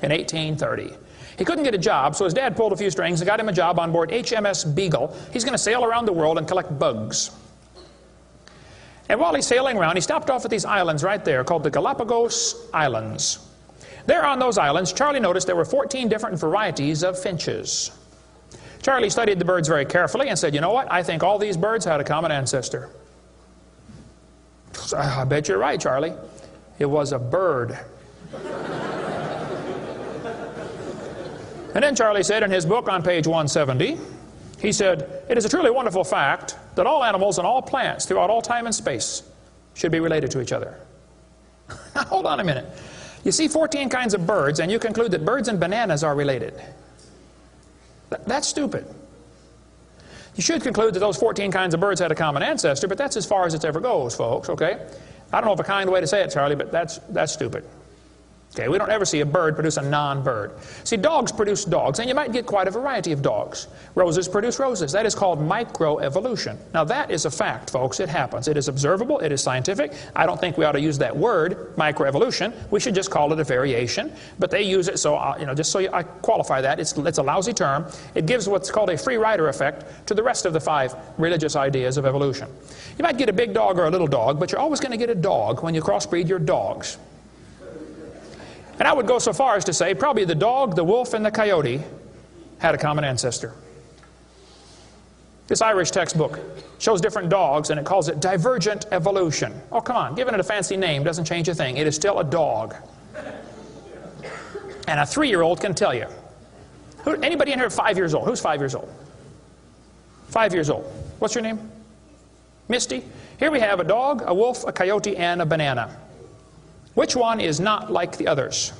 in 1830. He couldn't get a job, so his dad pulled a few strings and got him a job on board HMS Beagle. He's going to sail around the world and collect bugs. And while he's sailing around, he stopped off at these islands right there called the Galapagos Islands. There on those islands, Charlie noticed there were 14 different varieties of finches. Charlie studied the birds very carefully and said, you know what, I think all these birds had a common ancestor. I bet you're right, Charlie. It was a bird. And then Charlie said in his book on page 170, he said, it is a truly wonderful fact that all animals and all plants throughout all time and space should be related to each other. Now, hold on a minute. You see 14 kinds of birds and you conclude that birds and bananas are related. That's stupid. You should conclude that those 14 kinds of birds had a common ancestor, but that's as far as it ever goes, folks, okay? I don't know of a kind way to say it, Charlie, but that's stupid. Okay, we don't ever see a bird produce a non-bird. See, dogs produce dogs, and you might get quite a variety of dogs. Roses produce roses. That is called microevolution. Now, that is a fact, folks. It happens. It is observable. It is scientific. I don't think we ought to use that word, microevolution. We should just call it a variation. But they use it, so, just so I qualify that, it's a lousy term. It gives what's called a free rider effect to the rest of the 5 religious ideas of evolution. You might get a big dog or a little dog, but you're always going to get a dog when you crossbreed your dogs. And I would go so far as to say probably the dog, the wolf, and the coyote had a common ancestor. This Irish textbook shows different dogs, and it calls it divergent evolution. Oh, come on, giving it a fancy name doesn't change a thing. It is still a dog. And a 3-year-old can tell you. Anybody in here 5 years old? Who's 5 years old? 5 years old. What's your name? Misty. Here we have a dog, a wolf, a coyote, and a banana. Which one is not like the others?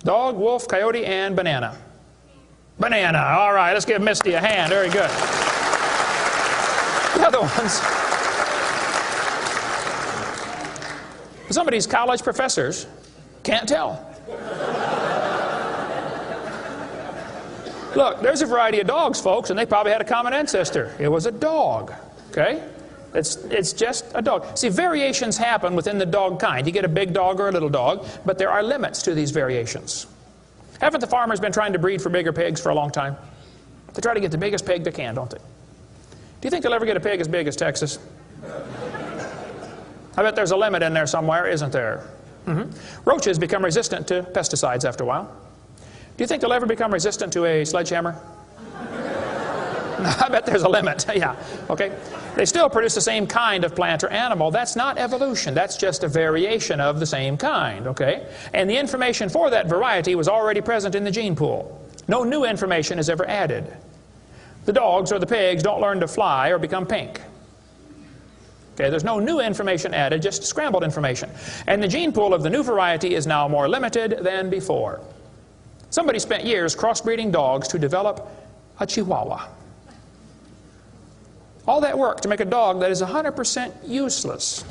Dog, wolf, coyote, and banana. Banana. All right, let's give Misty a hand. Very good. The other ones. Some of these college professors can't tell. Look, there's a variety of dogs, folks, and they probably had a common ancestor. It was a dog. Okay? It's just a dog. See, variations happen within the dog kind. You get a big dog or a little dog, but there are limits to these variations. Haven't the farmers been trying to breed for bigger pigs for a long time? They try to get the biggest pig they can, don't they? Do you think they'll ever get a pig as big as Texas? I bet there's a limit in there somewhere, isn't there? Roaches become resistant to pesticides after a while. Do you think they'll ever become resistant to a sledgehammer? I bet there's a limit. Yeah, okay. They still produce the same kind of plant or animal. That's not evolution. That's just a variation of the same kind, okay? And the information for that variety was already present in the gene pool. No new information is ever added. The dogs or the pigs don't learn to fly or become pink. Okay, there's no new information added, just scrambled information. And the gene pool of the new variety is now more limited than before. Somebody spent years crossbreeding dogs to develop a Chihuahua. All that work to make a dog that is 100% useless.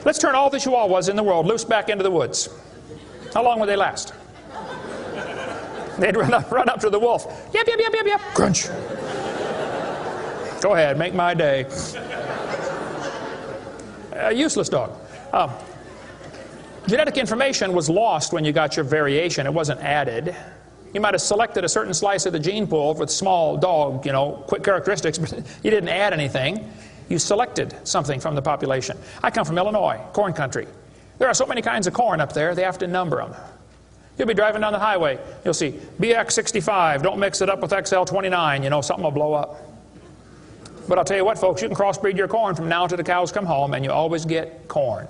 Let's turn all the Chihuahuas in the world loose back into the woods. How long would they last? They'd run up to the wolf. Yep, yep, yep, yep, yep. Crunch. Go ahead, make my day. A useless dog. Genetic information was lost when you got your variation. It wasn't added. You might have selected a certain slice of the gene pool with small dog, quick characteristics, but you didn't add anything. You selected something from the population. I come from Illinois, corn country. There are so many kinds of corn up there, they have to number them. You'll be driving down the highway. You'll see BX65, don't mix it up with XL29, something will blow up. But I'll tell you what, folks, you can crossbreed your corn from now till the cows come home, and you always get corn.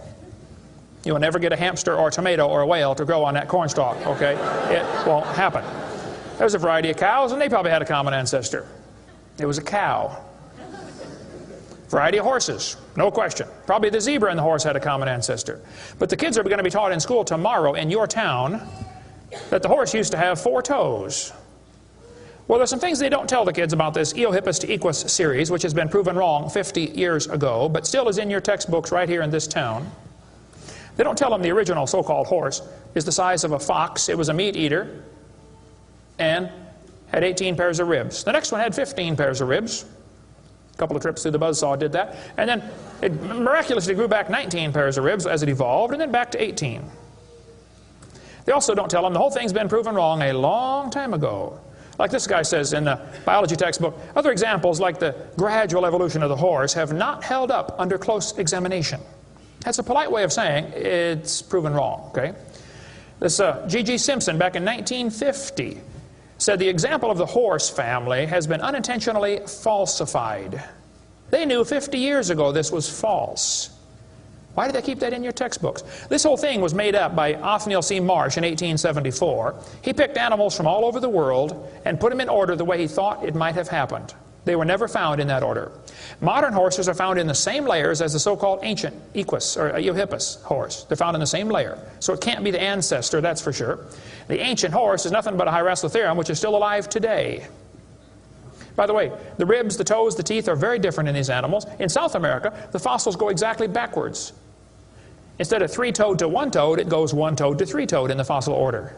You will never get a hamster or a tomato or a whale to grow on that corn stalk, okay? It won't happen. There's a variety of cows, and they probably had a common ancestor. It was a cow. Variety of horses, no question. Probably the zebra and the horse had a common ancestor. But the kids are going to be taught in school tomorrow in your town that the horse used to have 4 toes. Well, there's some things they don't tell the kids about this Eohippus to Equus series, which has been proven wrong 50 years ago, but still is in your textbooks right here in this town. They don't tell them the original so-called horse is the size of a fox. It was a meat eater and had 18 pairs of ribs. The next one had 15 pairs of ribs. A couple of trips through the buzzsaw did that. And then it miraculously grew back 19 pairs of ribs as it evolved, and then back to 18. They also don't tell them the whole thing's been proven wrong a long time ago. Like this guy says in the biology textbook, other examples like the gradual evolution of the horse have not held up under close examination. That's a polite way of saying it's proven wrong, okay? This G.G. Simpson back in 1950 said the example of the horse family has been unintentionally falsified. They knew 50 years ago this was false. Why did they keep that in your textbooks? This whole thing was made up by Othniel C. Marsh in 1874. He picked animals from all over the world and put them in order the way he thought it might have happened. They were never found in that order. Modern horses are found in the same layers as the so-called ancient Equus or Eohippus horse. They're found in the same layer. So it can't be the ancestor, that's for sure. The ancient horse is nothing but a Hyracotherum, which is still alive today. By the way, the ribs, the toes, the teeth are very different in these animals. In South America, the fossils go exactly backwards. Instead of 3-toed to 1-toed, it goes 1-toed to 3-toed in the fossil order.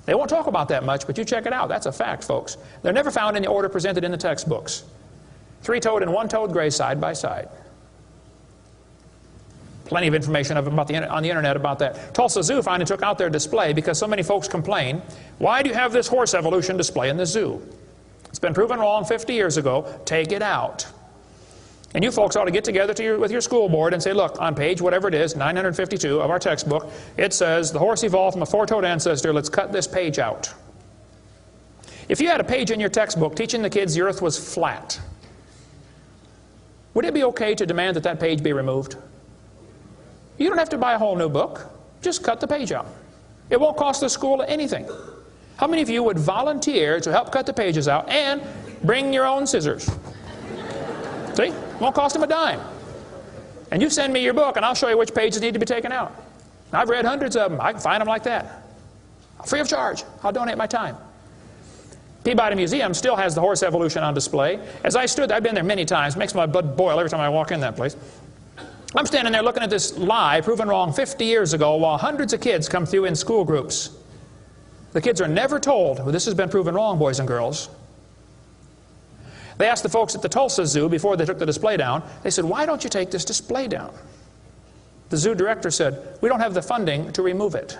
They won't talk about that much, but you check it out. That's a fact, folks. They're never found in the order presented in the textbooks. 3-toed and 1-toed graze side by side. Plenty of information on the internet about that. Tulsa Zoo finally took out their display because so many folks complain, why do you have this horse evolution display in the zoo? It's been proven wrong 50 years ago. Take it out. And you folks ought to get together with your school board and say, look, on page whatever it is, 952 of our textbook, it says the horse evolved from a 4-toed ancestor. Let's cut this page out. If you had a page in your textbook teaching the kids the earth was flat, would it be okay to demand that that page be removed? You don't have to buy a whole new book. Just cut the page out. It won't cost the school anything. How many of you would volunteer to help cut the pages out and bring your own scissors? See? It won't cost them a dime. And you send me your book and I'll show you which pages need to be taken out. I've read hundreds of them. I can find them like that. Free of charge. I'll donate my time. Peabody Museum still has the horse evolution on display. As I stood, I've been there many times. It makes my blood boil every time I walk in that place. I'm standing there looking at this lie proven wrong 50 years ago while hundreds of kids come through in school groups. The kids are never told, well, this has been proven wrong, boys and girls. They asked the folks at the Tulsa Zoo before they took the display down, they said, why don't you take this display down? The zoo director said, we don't have the funding to remove it.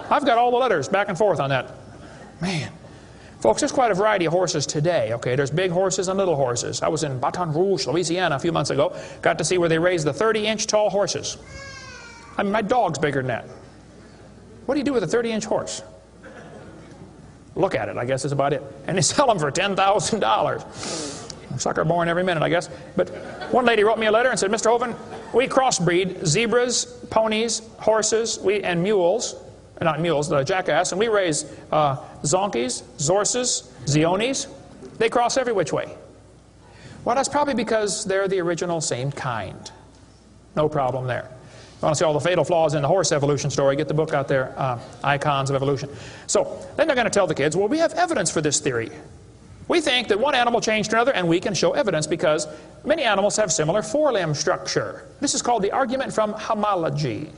I've got all the letters back and forth on that. Man, Folks, there's quite a variety of horses today, okay? There's big horses and little horses. I was in Baton Rouge, Louisiana a few months ago. Got to see where they raise the 30-inch tall horses. I mean, my dog's bigger than that. What do you do with a 30-inch horse? Look at it, I guess is about it. And they sell them for $10,000. Sucker born every minute, I guess. But one lady wrote me a letter and said, Mr. Hovind, we crossbreed zebras, ponies, horses, and mules. Not mules, the jackass, and we raise zonkies, zorses, zeonies. They cross every which way. Well, that's probably because they're the original same kind. No problem there. You want to see all the fatal flaws in the horse evolution story, get the book out there, Icons of Evolution. So then they're going to tell the kids, well, we have evidence for this theory. We think that one animal changed to another, and we can show evidence because many animals have similar forelimb structure. This is called the argument from homology.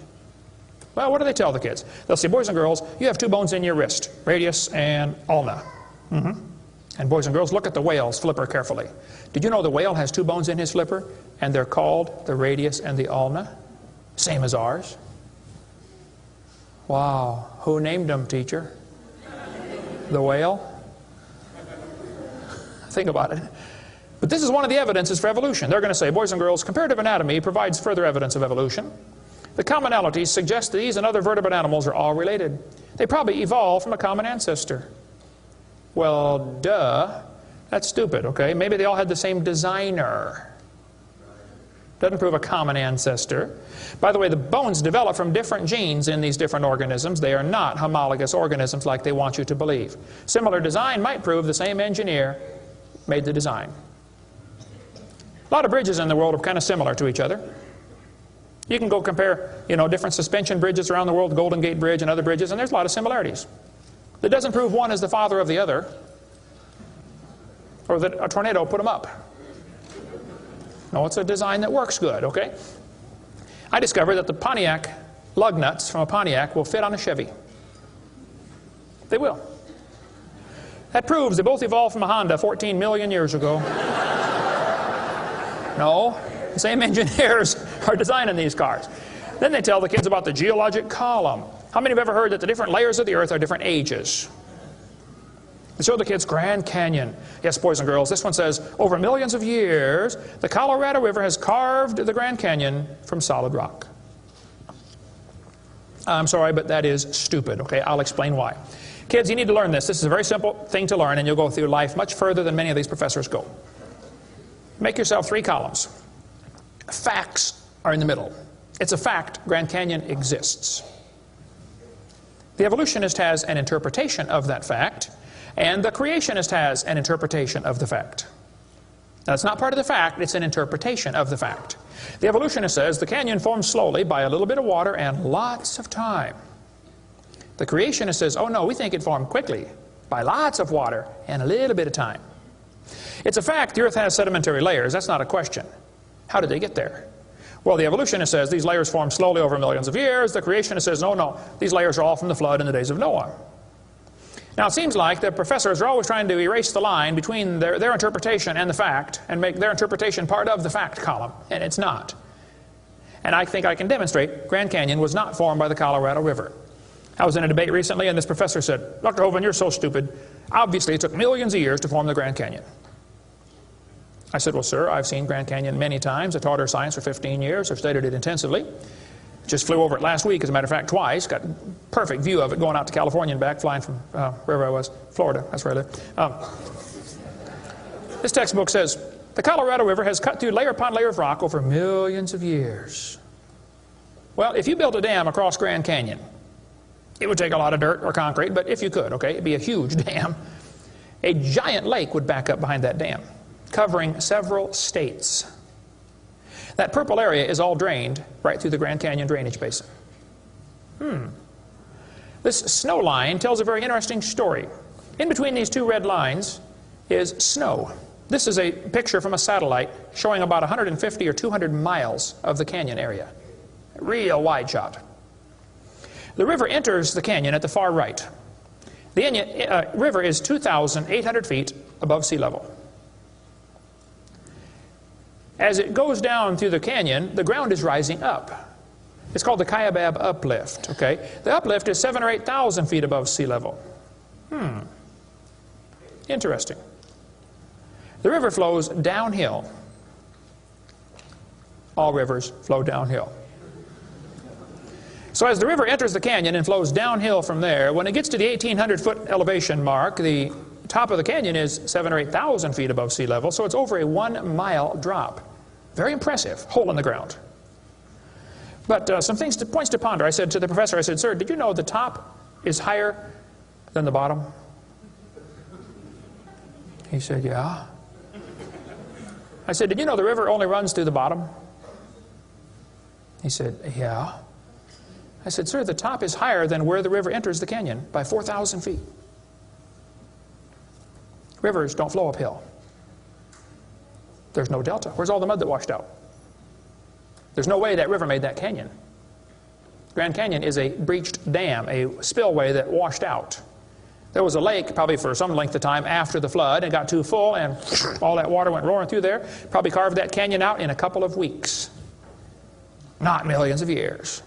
Well, what do they tell the kids? They'll say, boys and girls, you have two bones in your wrist, radius and ulna. And boys and girls, look at the whale's flipper carefully. Did you know the whale has two bones in his flipper, and they're called the radius and the ulna? Same as ours. Wow. Who named them, teacher? The whale? Think about it. But this is one of the evidences for evolution. They're going to say, boys and girls, comparative anatomy provides further evidence of evolution. The commonalities suggest that these and other vertebrate animals are all related. They probably evolved from a common ancestor. Well, duh. That's stupid, okay? Maybe they all had the same designer. Doesn't prove a common ancestor. By the way, the bones develop from different genes in these different organisms. They are not homologous organisms like they want you to believe. Similar design might prove the same engineer made the design. A lot of bridges in the world are kind of similar to each other. You can go compare, different suspension bridges around the world, Golden Gate Bridge and other bridges, and there's a lot of similarities. That doesn't prove one is the father of the other, or that a tornado put them up. No, it's a design that works good, okay? I discovered that the Pontiac lug nuts from a Pontiac will fit on a Chevy. They will. That proves they both evolved from a Honda 14 million years ago. No. The same engineers are designing these cars. Then they tell the kids about the geologic column. How many have ever heard that the different layers of the earth are different ages? They show the kids Grand Canyon. Yes, boys and girls, this one says, over millions of years, the Colorado River has carved the Grand Canyon from solid rock. I'm sorry, but that is stupid, okay? I'll explain why. Kids, you need to learn this. This is a very simple thing to learn, and you'll go through life much further than many of these professors go. Make yourself 3 columns. Facts are in the middle. It's a fact Grand Canyon exists. The evolutionist has an interpretation of that fact, and the creationist has an interpretation of the fact. Now, it's not part of the fact, it's an interpretation of the fact. The evolutionist says the canyon formed slowly by a little bit of water and lots of time. The creationist says, oh no, we think it formed quickly by lots of water and a little bit of time. It's a fact the earth has sedimentary layers. That's not a question. How did they get there? Well, the evolutionist says these layers formed slowly over millions of years. The creationist says, no, these layers are all from the flood in the days of Noah. Now, it seems like the professors are always trying to erase the line between their interpretation and the fact and make their interpretation part of the fact column, and it's not. And I think I can demonstrate Grand Canyon was not formed by the Colorado River. I was in a debate recently, and this professor said, Dr. Hovind, you're so stupid. Obviously, it took millions of years to form the Grand Canyon. I said, well, sir, I've seen Grand Canyon many times. I taught earth science for 15 years. I've studied it intensively. Just flew over it last week, as a matter of fact, twice. Got a perfect view of it going out to California and back, flying from wherever I was, Florida. That's where I live. This textbook says, the Colorado River has cut through layer upon layer of rock over millions of years. Well, if you built a dam across Grand Canyon, it would take a lot of dirt or concrete, but if you could, okay, it'd be a huge dam. A giant lake would back up behind that dam, covering several states. That purple area is all drained right through the Grand Canyon drainage basin. This snow line tells a very interesting story. In between these 2 red lines is snow. This is a picture from a satellite showing about 150 or 200 miles of the canyon area. Real wide shot. The river enters the canyon at the far right. The river is 2,800 feet above sea level. As it goes down through the canyon, the ground is rising up. It's called the Kaibab uplift, okay? The uplift is 7,000 or 8,000 feet above sea level. Interesting. The river flows downhill. All rivers flow downhill. So as the river enters the canyon and flows downhill from there, when it gets to the 1,800-foot elevation mark, the top of the canyon is 7,000 or 8,000 feet above sea level, so it's over a 1-mile drop. Very impressive, hole in the ground. But some points to ponder. I said to the professor, I said, sir, did you know the top is higher than the bottom? He said, yeah. I said, did you know the river only runs through the bottom? He said, yeah. I said, sir, the top is higher than where the river enters the canyon by 4,000 feet. Rivers don't flow uphill. There's no delta. Where's all the mud that washed out? There's no way that river made that canyon. Grand Canyon is a breached dam, a spillway that washed out. There was a lake probably for some length of time after the flood and got too full and all that water went roaring through there. Probably carved that canyon out in a couple of weeks. Not millions of years.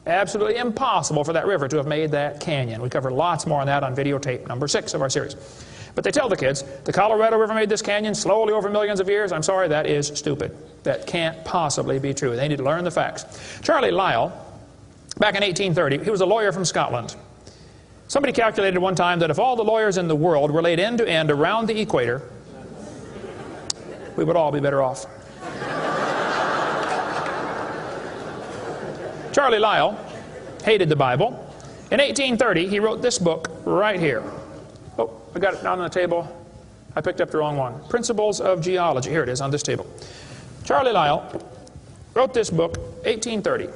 Absolutely impossible for that river to have made that canyon. We cover lots more on that on videotape number 6 of our series. But they tell the kids, the Colorado River made this canyon slowly over millions of years. I'm sorry, that is stupid. That can't possibly be true. They need to learn the facts. Charlie Lyell, back in 1830, he was a lawyer from Scotland. Somebody calculated one time that if all the lawyers in the world were laid end to end around the equator, we would all be better off. Charlie Lyell hated the Bible. In 1830, he wrote this book right here. Oh, I got it down on the table. I picked up the wrong one. Principles of Geology. Here it is on this table. Charlie Lyell wrote this book, 1830.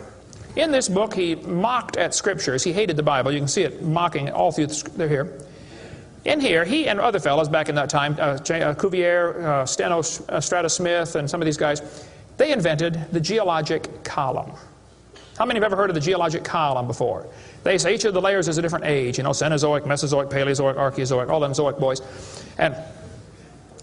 In this book, he mocked at scriptures. He hated the Bible. You can see it mocking all through they're here. In here, he and other fellows back in that time, Cuvier, Stratus Smith, and some of these guys, they invented the geologic column. How many have ever heard of the geologic column before? They say each of the layers is a different age, you know, Cenozoic, Mesozoic, Paleozoic, Archeozoic, all them Zoic boys. And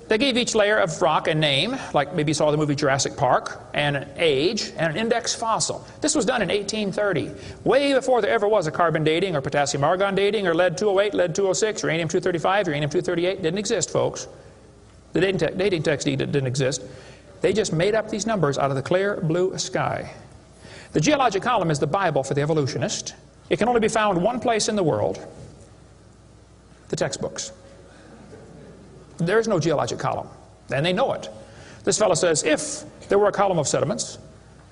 they gave each layer of rock a name, like maybe you saw the movie Jurassic Park, and an age, and an index fossil. This was done in 1830, way before there ever was a carbon dating, or potassium argon dating, or lead-208, lead-206, uranium-235, uranium-238. Didn't exist, folks. The dating text didn't exist. They just made up these numbers out of the clear blue sky. The geologic column is the Bible for the evolutionist. It can only be found one place in the world, the textbooks. There is no geologic column, and they know it. This fellow says, if there were a column of sediments,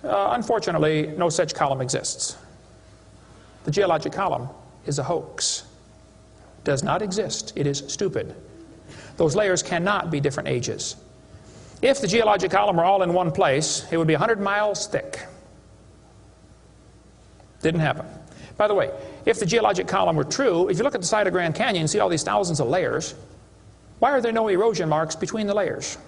unfortunately, no such column exists. The geologic column is a hoax. It does not exist. It is stupid. Those layers cannot be different ages. If the geologic column were all in one place, it would be 100 miles thick. Didn't happen. By the way, if the geologic column were true, if you look at the side of Grand Canyon and see all these thousands of layers, why are there no erosion marks between the layers?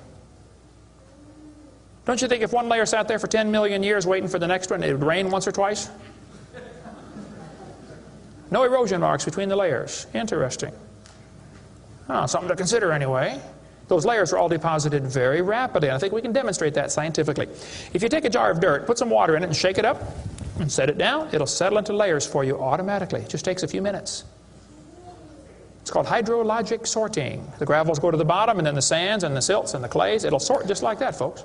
Don't you think if one layer sat there for 10 million years waiting for the next one, it would rain once or twice? No erosion marks between the layers. Interesting. Oh, something to consider anyway. Those layers are all deposited very rapidly, and I think we can demonstrate that scientifically. If you take a jar of dirt, put some water in it and shake it up, and set it down, it'll settle into layers for you automatically. It just takes a few minutes. It's called hydrologic sorting. The gravels go to the bottom, and then the sands and the silts and the clays. It'll sort just like that, folks.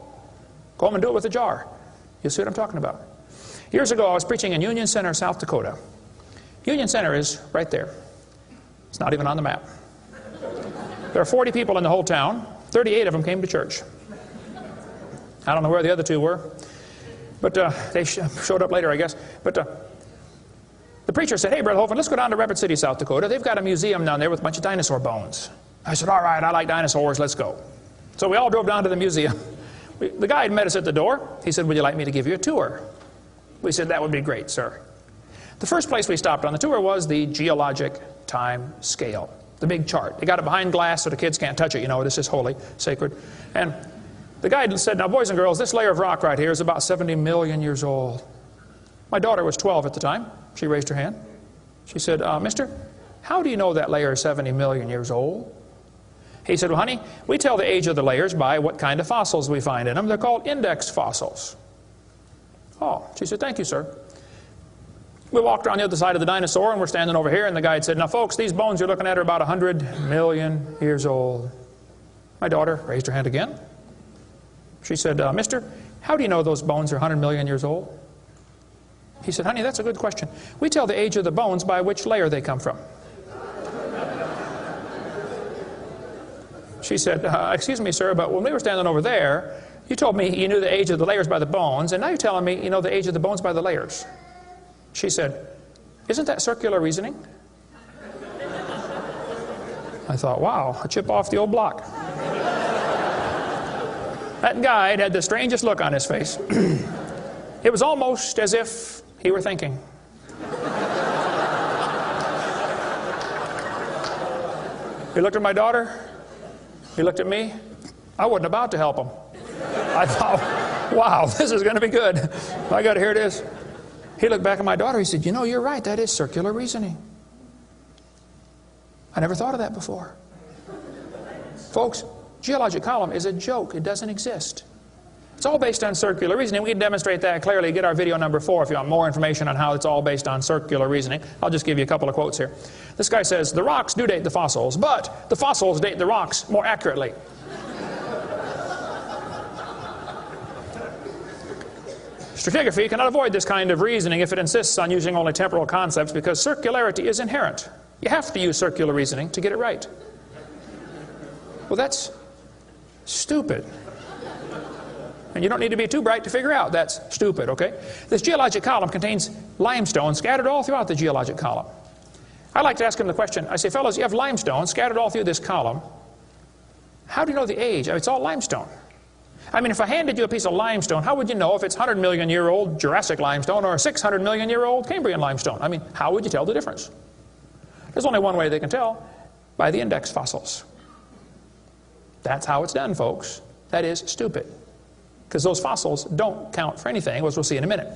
Go home and do it with a jar. You'll see what I'm talking about. Years ago, I was preaching in Union Center, South Dakota. Union Center is right there. It's not even on the map. There are 40 people in the whole town. 38 of them came to church. I don't know where the other 2 were. But they showed up later, I guess. But the preacher said, hey, Brother Hovind, let's go down to Rapid City, South Dakota. They've got a museum down there with a bunch of dinosaur bones. I said, all right, I like dinosaurs, let's go. So we all drove down to the museum. The guide met us at the door. He said, would you like me to give you a tour? We said, that would be great, sir. The first place we stopped on the tour was the geologic time scale, the big chart. They got it behind glass so the kids can't touch it. You know, this is holy, sacred. And the guide said, now, boys and girls, this layer of rock right here is about 70 million years old. My daughter was 12 at the time. She raised her hand. She said, mister, how do you know that layer is 70 million years old? He said, well, honey, we tell the age of the layers by what kind of fossils we find in them. They're called index fossils. Oh, she said, thank you, sir. We walked around the other side of the dinosaur, and we're standing over here, and the guide said, now folks, these bones you're looking at are about 100 million years old. My daughter raised her hand again. She said, mister, how do you know those bones are 100 million years old? He said, honey, that's a good question. We tell the age of the bones by which layer they come from. She said, excuse me, sir, but when we were standing over there, you told me you knew the age of the layers by the bones, and now you're telling me you know the age of the bones by the layers. She said, isn't that circular reasoning? I thought, wow, a chip off the old block. That guide had the strangest look on his face. It was almost as if he were thinking. He looked at my daughter. He looked at me. I wasn't about to help him. I thought, wow, this is going to be good. My God, here it is. He looked back at my daughter. He said, you know, you're right. That is circular reasoning. I never thought of that before. Folks, geologic column is a joke. It doesn't exist. It's all based on circular reasoning. We can demonstrate that clearly. Get our video number 4 if you want more information on how it's all based on circular reasoning. I'll just give you a couple of quotes here. This guy says, the rocks do date the fossils, but the fossils date the rocks more accurately. Stratigraphy cannot avoid this kind of reasoning if it insists on using only temporal concepts because circularity is inherent. You have to use circular reasoning to get it right. Well, that's stupid. And you don't need to be too bright to figure out that's stupid, okay? This geologic column contains limestone scattered all throughout the geologic column. I like to ask him the question, I say, fellows, you have limestone scattered all through this column. How do you know the age? I mean, it's all limestone. I mean, if I handed you a piece of limestone, how would you know if it's 100 million year old Jurassic limestone or 600 million year old Cambrian limestone? I mean, how would you tell the difference? There's only one way they can tell, by the index fossils. That's how it's done, folks. That is stupid. Because those fossils don't count for anything, as we'll see in a minute.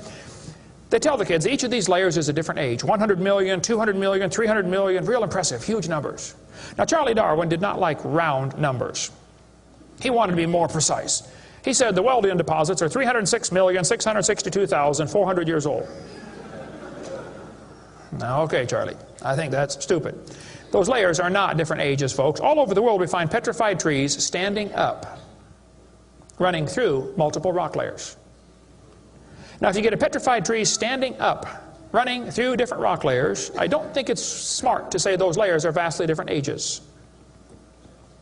They tell the kids each of these layers is a different age. 100 million, 200 million, 300 million, real impressive, huge numbers. Now, Charlie Darwin did not like round numbers. He wanted to be more precise. He said the Wealdian deposits are 306,662,400 years old. Now, okay, Charlie, I think that's stupid. Those layers are not different ages, folks. All over the world we find petrified trees standing up, running through multiple rock layers. Now, if you get a petrified tree standing up, running through different rock layers, I don't think it's smart to say those layers are vastly different ages.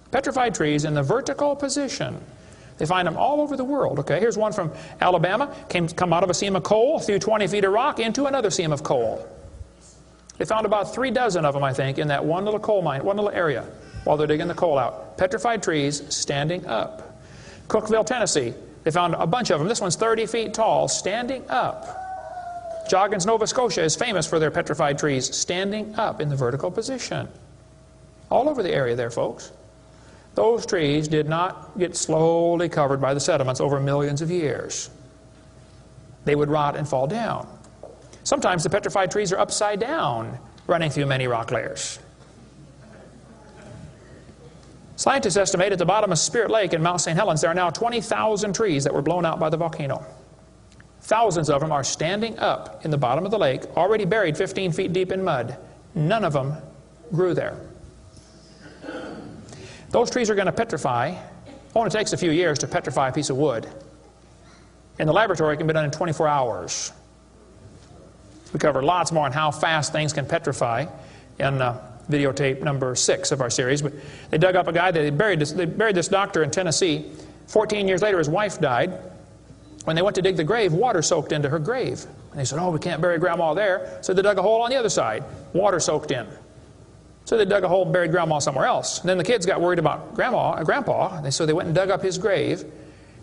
Petrified trees in the vertical position, they find them all over the world. Okay, here's one from Alabama. Come out of a seam of coal, through 20 feet of rock, into another seam of coal. They found about 3 dozen of them, I think, in that one little coal mine, one little area, while they're digging the coal out. Petrified trees standing up. Cookeville, Tennessee, they found a bunch of them. This one's 30 feet tall, standing up. Joggins, Nova Scotia is famous for their petrified trees standing up in the vertical position. All over the area there, folks. Those trees did not get slowly covered by the sediments over millions of years. They would rot and fall down. Sometimes the petrified trees are upside down, running through many rock layers. Scientists estimate at the bottom of Spirit Lake in Mount St. Helens there are now 20,000 trees that were blown out by the volcano. Thousands of them are standing up in the bottom of the lake, already buried 15 feet deep in mud. None of them grew there. Those trees are going to petrify. Only takes a few years to petrify a piece of wood. In the laboratory, it can be done in 24 hours. We covered lots more on how fast things can petrify in videotape number 6 of our series. But they dug up a guy, they buried this doctor in Tennessee. 14 years later, his wife died. When they went to dig the grave, water soaked into her grave. And they said, oh, we can't bury Grandma there. So they dug a hole on the other side. Water soaked in. So they dug a hole and buried Grandma somewhere else. And then the kids got worried about Grandpa, and so they went and dug up his grave.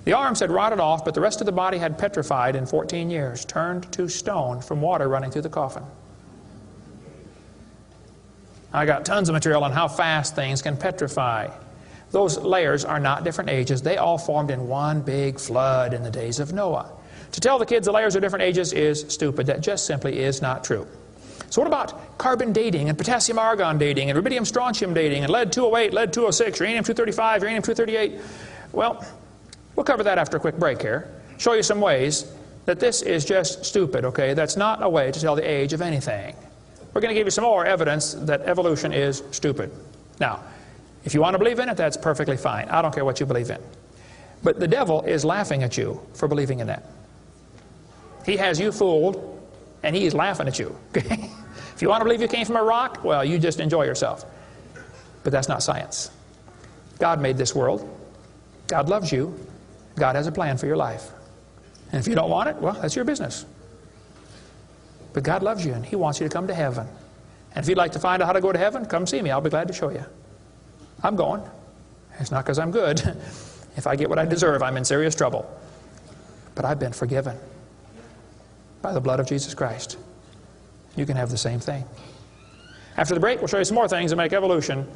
The arms had rotted off, but the rest of the body had petrified in 14 years, turned to stone from water running through the coffin. I got tons of material on how fast things can petrify. Those layers are not different ages. They all formed in one big flood in the days of Noah. To tell the kids the layers are different ages is stupid. That just simply is not true. So what about carbon dating and potassium argon dating and rubidium strontium dating and lead-208, lead-206, uranium-235, uranium-238? Well, we'll cover that after a quick break here. Show you some ways that this is just stupid, okay? That's not a way to tell the age of anything. We're going to give you some more evidence that evolution is stupid. Now, if you want to believe in it, that's perfectly fine. I don't care what you believe in. But the devil is laughing at you for believing in that. He has you fooled, and he's laughing at you. Okay? If you want to believe you came from a rock, well, you just enjoy yourself. But that's not science. God made this world. God loves you. God has a plan for your life. And if you don't want it, well, that's your business. But God loves you, and He wants you to come to heaven. And if you'd like to find out how to go to heaven, come see me. I'll be glad to show you. I'm going. It's not because I'm good. If I get what I deserve, I'm in serious trouble. But I've been forgiven by the blood of Jesus Christ. You can have the same thing. After the break, we'll show you some more things that make evolution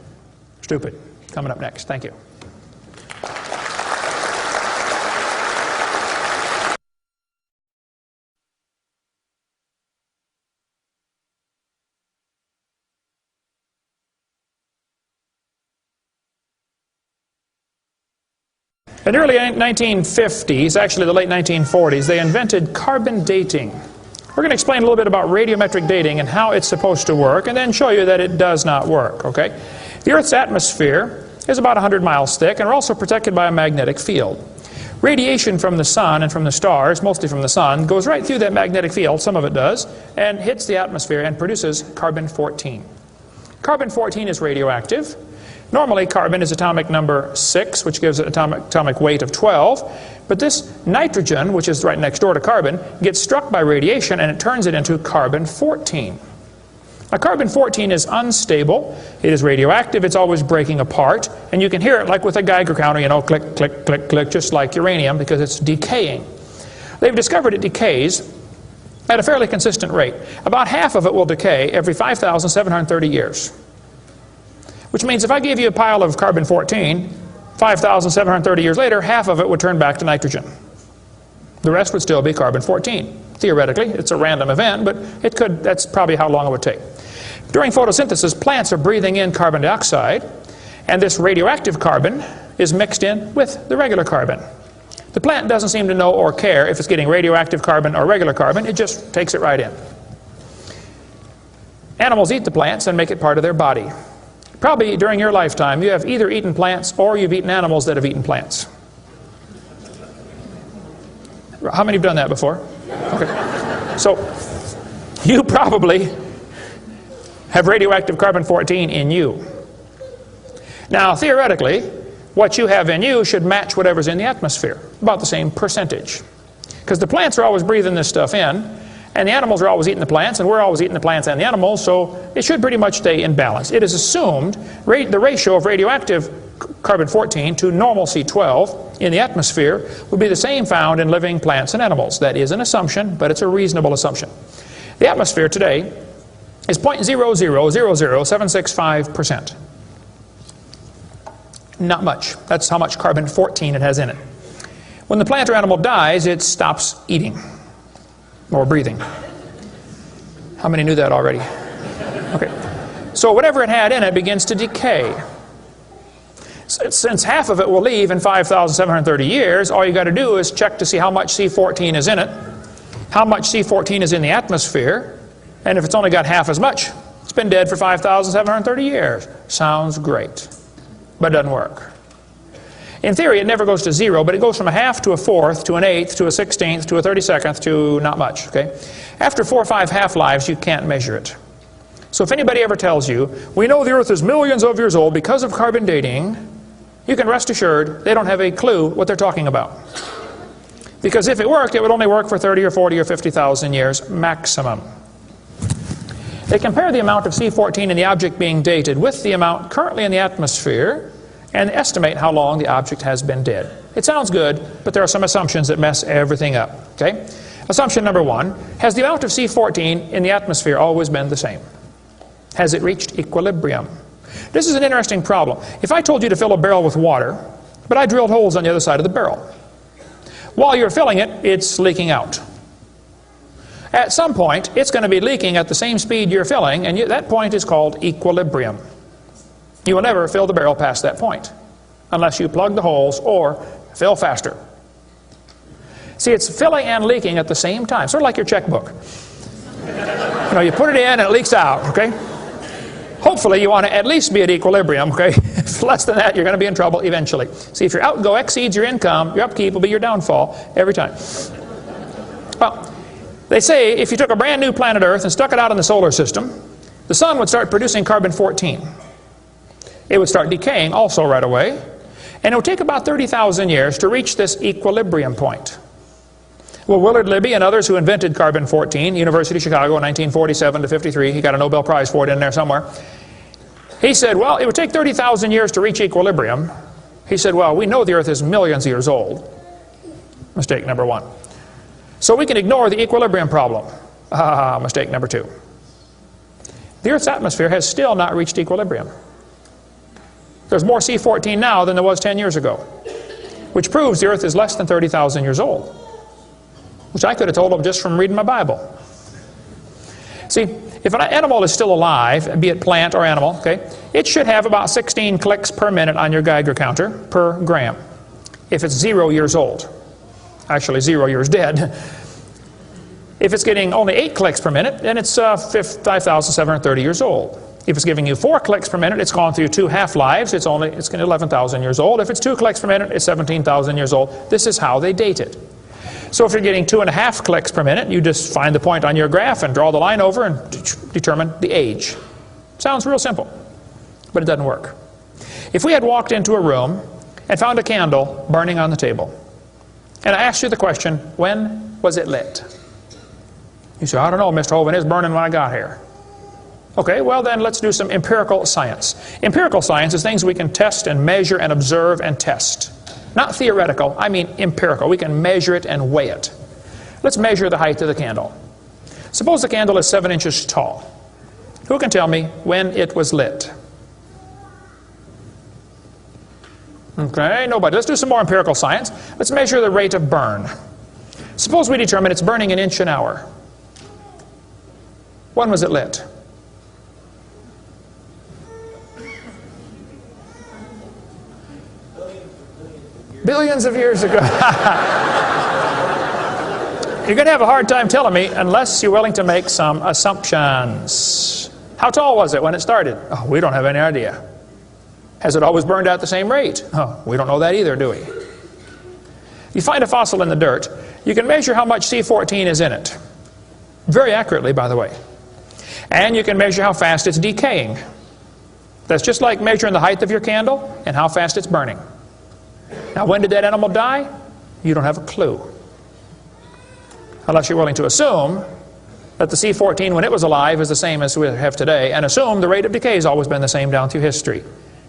stupid. Coming up next. Thank you. In the early 1950s, actually the late 1940s, they invented carbon dating. We're going to explain a little bit about radiometric dating and how it's supposed to work, and then show you that it does not work, okay? The Earth's atmosphere is about 100 miles thick, and we're also protected by a magnetic field. Radiation from the sun and from the stars, mostly from the sun, goes right through that magnetic field, some of it does, and hits the atmosphere and produces carbon-14. Carbon-14 is radioactive. Normally, carbon is atomic number 6, which gives it atomic weight of 12. But this nitrogen, which is right next door to carbon, gets struck by radiation and it turns it into carbon-14. Now, carbon-14 is unstable. It is radioactive. It's always breaking apart. And you can hear it like with a Geiger counter, you know, click, click, click, click, just like uranium, because it's decaying. They've discovered it decays at a fairly consistent rate. About half of it will decay every 5,730 years. Which means if I gave you a pile of carbon-14, 5,730 years later, half of it would turn back to nitrogen. The rest would still be carbon-14. Theoretically, it's a random event, but it could, that's probably how long it would take. During photosynthesis, plants are breathing in carbon dioxide, and this radioactive carbon is mixed in with the regular carbon. The plant doesn't seem to know or care if it's getting radioactive carbon or regular carbon, it just takes it right in. Animals eat the plants and make it part of their body. Probably during your lifetime, you have either eaten plants or you've eaten animals that have eaten plants. How many have done that before? Okay. So, you probably have radioactive carbon-14 in you. Now, theoretically, what you have in you should match whatever's in the atmosphere, about the same percentage. Because the plants are always breathing this stuff in, and the animals are always eating the plants, and we're always eating the plants and the animals, so it should pretty much stay in balance. It is assumed the ratio of radioactive carbon-14 to normal C12 in the atmosphere would be the same found in living plants and animals. That is an assumption, but it's a reasonable assumption. The atmosphere today is 0.0000765%. Not much. That's how much carbon-14 it has in it. When the plant or animal dies, it stops eating or breathing. How many knew that already? Okay. So whatever it had in it begins to decay. Since half of it will leave in 5,730 years, all you got to do is check to see how much C14 is in it, how much C14 is in the atmosphere, and if it's only got half as much, it's been dead for 5,730 years. Sounds great, but it doesn't work. In theory, it never goes to zero, but it goes from a half to a fourth, to an eighth, to a 16th, to a 32nd, to not much, okay? After 4 or 5 half-lives, you can't measure it. So if anybody ever tells you, we know the Earth is millions of years old because of carbon dating, you can rest assured they don't have a clue what they're talking about. Because if it worked, it would only work for 30 or 40 or 50,000 years maximum. They compare the amount of C14 in the object being dated with the amount currently in the atmosphere, and estimate how long the object has been dead. It sounds good, but there are some assumptions that mess everything up. Okay? Assumption number 1, has the amount of C14 in the atmosphere always been the same? Has it reached equilibrium? This is an interesting problem. If I told you to fill a barrel with water, but I drilled holes on the other side of the barrel, while you're filling it, it's leaking out. At some point, it's going to be leaking at the same speed you're filling, and that point is called equilibrium. You will never fill the barrel past that point, unless you plug the holes or fill faster. See, it's filling and leaking at the same time, sort of like your checkbook. You know, you put it in and it leaks out, okay? Hopefully you want to at least be at equilibrium, okay? If less than that, you're going to be in trouble eventually. See, if your outgo exceeds your income, your upkeep will be your downfall every time. Well, they say if you took a brand new planet Earth and stuck it out in the solar system, the sun would start producing carbon-14. It would start decaying also right away, and it would take about 30,000 years to reach this equilibrium point. Well, Willard Libby and others who invented carbon-14, University of Chicago in 1947 to 53, he got a Nobel Prize for it in there somewhere. He said, well, it would take 30,000 years to reach equilibrium. He said, well, we know the Earth is millions of years old. Mistake number one. So we can ignore the equilibrium problem. Mistake number two. The Earth's atmosphere has still not reached equilibrium. There's more C14 now than there was 10 years ago, which proves the Earth is less than 30,000 years old, which I could have told them just from reading my Bible. See, if an animal is still alive, be it plant or animal, okay, it should have about 16 clicks per minute on your Geiger counter per gram. If it's 0 years old, actually 0 years dead. If it's getting only 8 clicks per minute, then it's 5,730 years old. If it's giving you 4 clicks per minute, it's gone through 2 half-lives, it's 11,000 years old. If it's 2 clicks per minute, it's 17,000 years old. This is how they date it. So if you're getting 2.5 clicks per minute, you just find the point on your graph and draw the line over and determine the age. Sounds real simple, but it doesn't work. If we had walked into a room and found a candle burning on the table, and I asked you the question, when was it lit? You say, I don't know, Mr. Hovind, it's burning when I got here. Okay, well then let's do some empirical science. Empirical science is things we can test and measure and observe and test. Not theoretical, I mean empirical. We can measure it and weigh it. Let's measure the height of the candle. Suppose the candle is 7 inches tall. Who can tell me when it was lit? Okay, nobody. Let's do some more empirical science. Let's measure the rate of burn. Suppose we determine it's burning an inch an hour. When was it lit? Billions of years ago. You're going to have a hard time telling me unless you're willing to make some assumptions. How tall was it when it started? Oh, we don't have any idea. Has it always burned at the same rate? Oh, we don't know that either, do we? You find a fossil in the dirt, you can measure how much C14 is in it. Very accurately, by the way. And you can measure how fast it's decaying. That's just like measuring the height of your candle and how fast it's burning. Now, when did that animal die? You don't have a clue. Unless you're willing to assume that the C14 when it was alive is the same as we have today, and assume the rate of decay has always been the same down through history.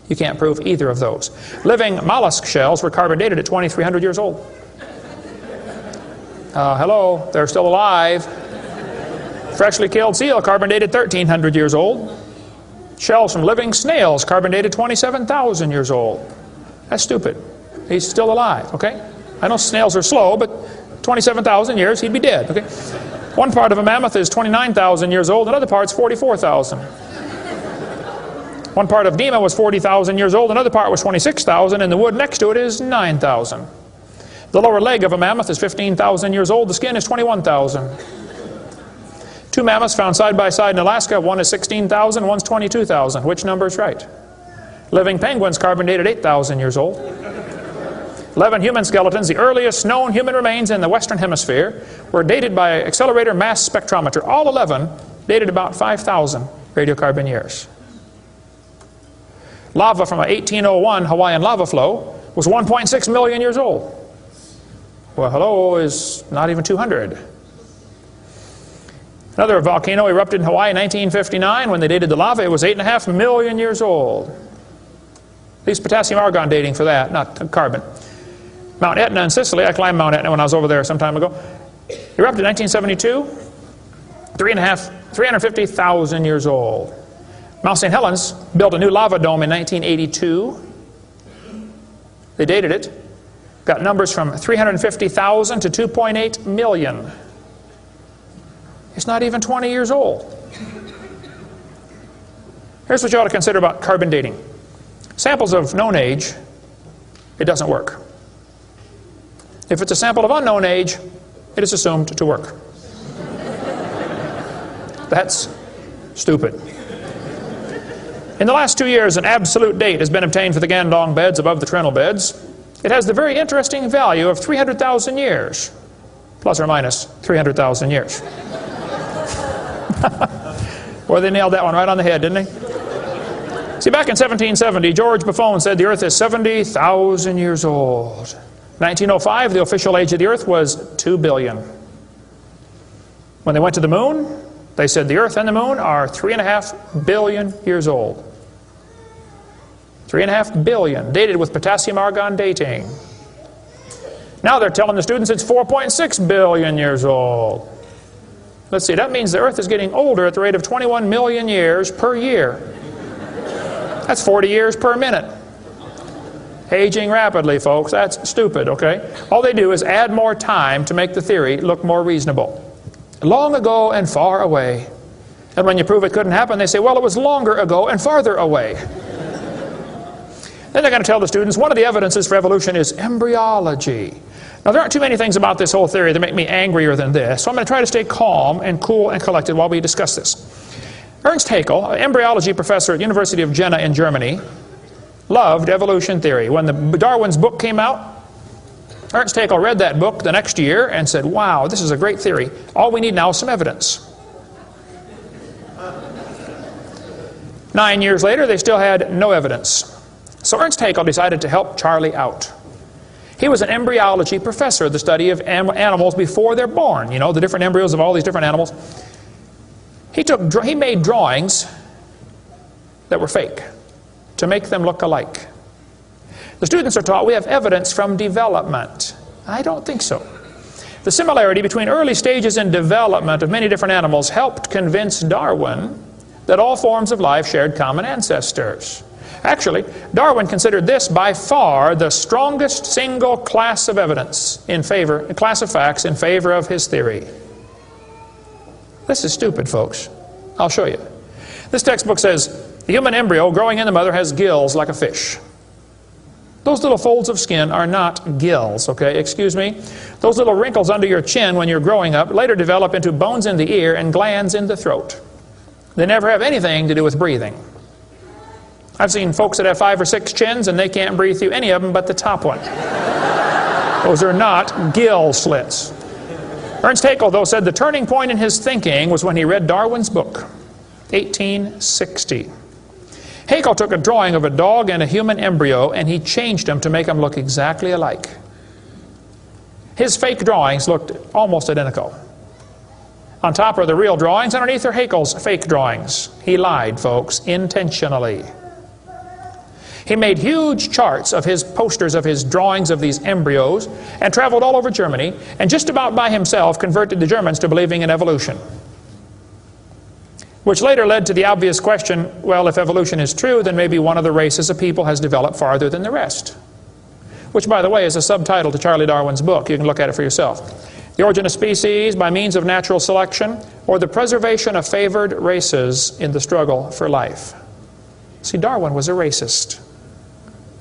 You can't prove either of those. Living mollusk shells were carbon dated at 2,300 years old. Hello, they're still alive. Freshly killed seal carbon dated 1,300 years old. Shells from living snails carbon dated 27,000 years old. That's stupid. He's still alive, okay? I know snails are slow, but 27,000 years, he'd be dead, okay? One part of a mammoth is 29,000 years old, another part's 44,000. One part of Dima was 40,000 years old, another part was 26,000, and the wood next to it is 9,000. The lower leg of a mammoth is 15,000 years old, the skin is 21,000. 2 mammoths found side by side in Alaska, one is 16,000, one's 22,000. Which number is right? Living penguins carbon dated 8,000 years old. 11 human skeletons, the earliest known human remains in the Western Hemisphere, were dated by accelerator mass spectrometer. All 11 dated about 5,000 radiocarbon years. Lava from a 1801 Hawaiian lava flow was 1.6 million years old. Well, hello is not even 200. Another volcano erupted in Hawaii in 1959. When they dated the lava, it was 8.5 million years old. At least potassium argon dating for that, not carbon. Mount Etna in Sicily, I climbed Mount Etna when I was over there some time ago, erupted in 1972, 350,000 years old. Mount St. Helens built a new lava dome in 1982. They dated it, got numbers from 350,000 to 2.8 million. It's not even 20 years old. Here's what you ought to consider about carbon dating. Samples of known age, it doesn't work. If it's a sample of unknown age, it is assumed to work. That's stupid. In the last 2 years, an absolute date has been obtained for the Gandong beds above the Trinil beds. It has the very interesting value of 300,000 years, plus or minus 300,000 years. Boy, they nailed that one right on the head, didn't they? See, back in 1770, George Buffon said the Earth is 70,000 years old. 1905, the official age of the Earth was 2 billion. When they went to the moon, they said the Earth and the moon are 3.5 billion years old. 3.5 billion, dated with potassium-argon dating. Now they're telling the students it's 4.6 billion years old. Let's see, that means the Earth is getting older at the rate of 21 million years per year. That's 40 years per minute. Aging rapidly, folks. That's stupid, okay? All they do is add more time to make the theory look more reasonable. Long ago and far away. And when you prove it couldn't happen, they say, well, it was longer ago and farther away. Then they're going to tell the students one of the evidences for evolution is embryology. Now, there aren't too many things about this whole theory that make me angrier than this, so I'm going to try to stay calm and cool and collected while we discuss this. Ernst Haeckel, an embryology professor at University of Jena in Germany, loved evolution theory. When Darwin's book came out, Ernst Haeckel read that book the next year and said, wow, this is a great theory. All we need now is some evidence. 9 years later, they still had no evidence. So Ernst Haeckel decided to help Charlie out. He was an embryology professor, the study of animals before they're born. You know, the different embryos of all these different animals. He made drawings that were fake to make them look alike. The students are taught we have evidence from development. I don't think so. The similarity between early stages in development of many different animals helped convince Darwin that all forms of life shared common ancestors. Actually, Darwin considered this by far the strongest single class of evidence in favor, a class of facts in favor of his theory. This is stupid, folks. I'll show you. This textbook says, the human embryo growing in the mother has gills like a fish. Those little folds of skin are not gills, okay? Excuse me. Those little wrinkles under your chin when you're growing up later develop into bones in the ear and glands in the throat. They never have anything to do with breathing. I've seen folks that have 5 or 6 chins and they can't breathe through any of them but the top one. Those are not gill slits. Ernst Haeckel, though, said the turning point in his thinking was when he read Darwin's book, 1860. Haeckel took a drawing of a dog and a human embryo and he changed them to make them look exactly alike. His fake drawings looked almost identical. On top are the real drawings, underneath are Haeckel's fake drawings. He lied, folks, intentionally. He made huge charts of his posters of his drawings of these embryos and traveled all over Germany and just about by himself converted the Germans to believing in evolution. Which later led to the obvious question, well, if evolution is true, then maybe one of the races of people has developed farther than the rest. Which, by the way, is a subtitle to Charlie Darwin's book. You can look at it for yourself. The Origin of Species by Means of Natural Selection, or the Preservation of Favored Races in the Struggle for Life. See, Darwin was a racist.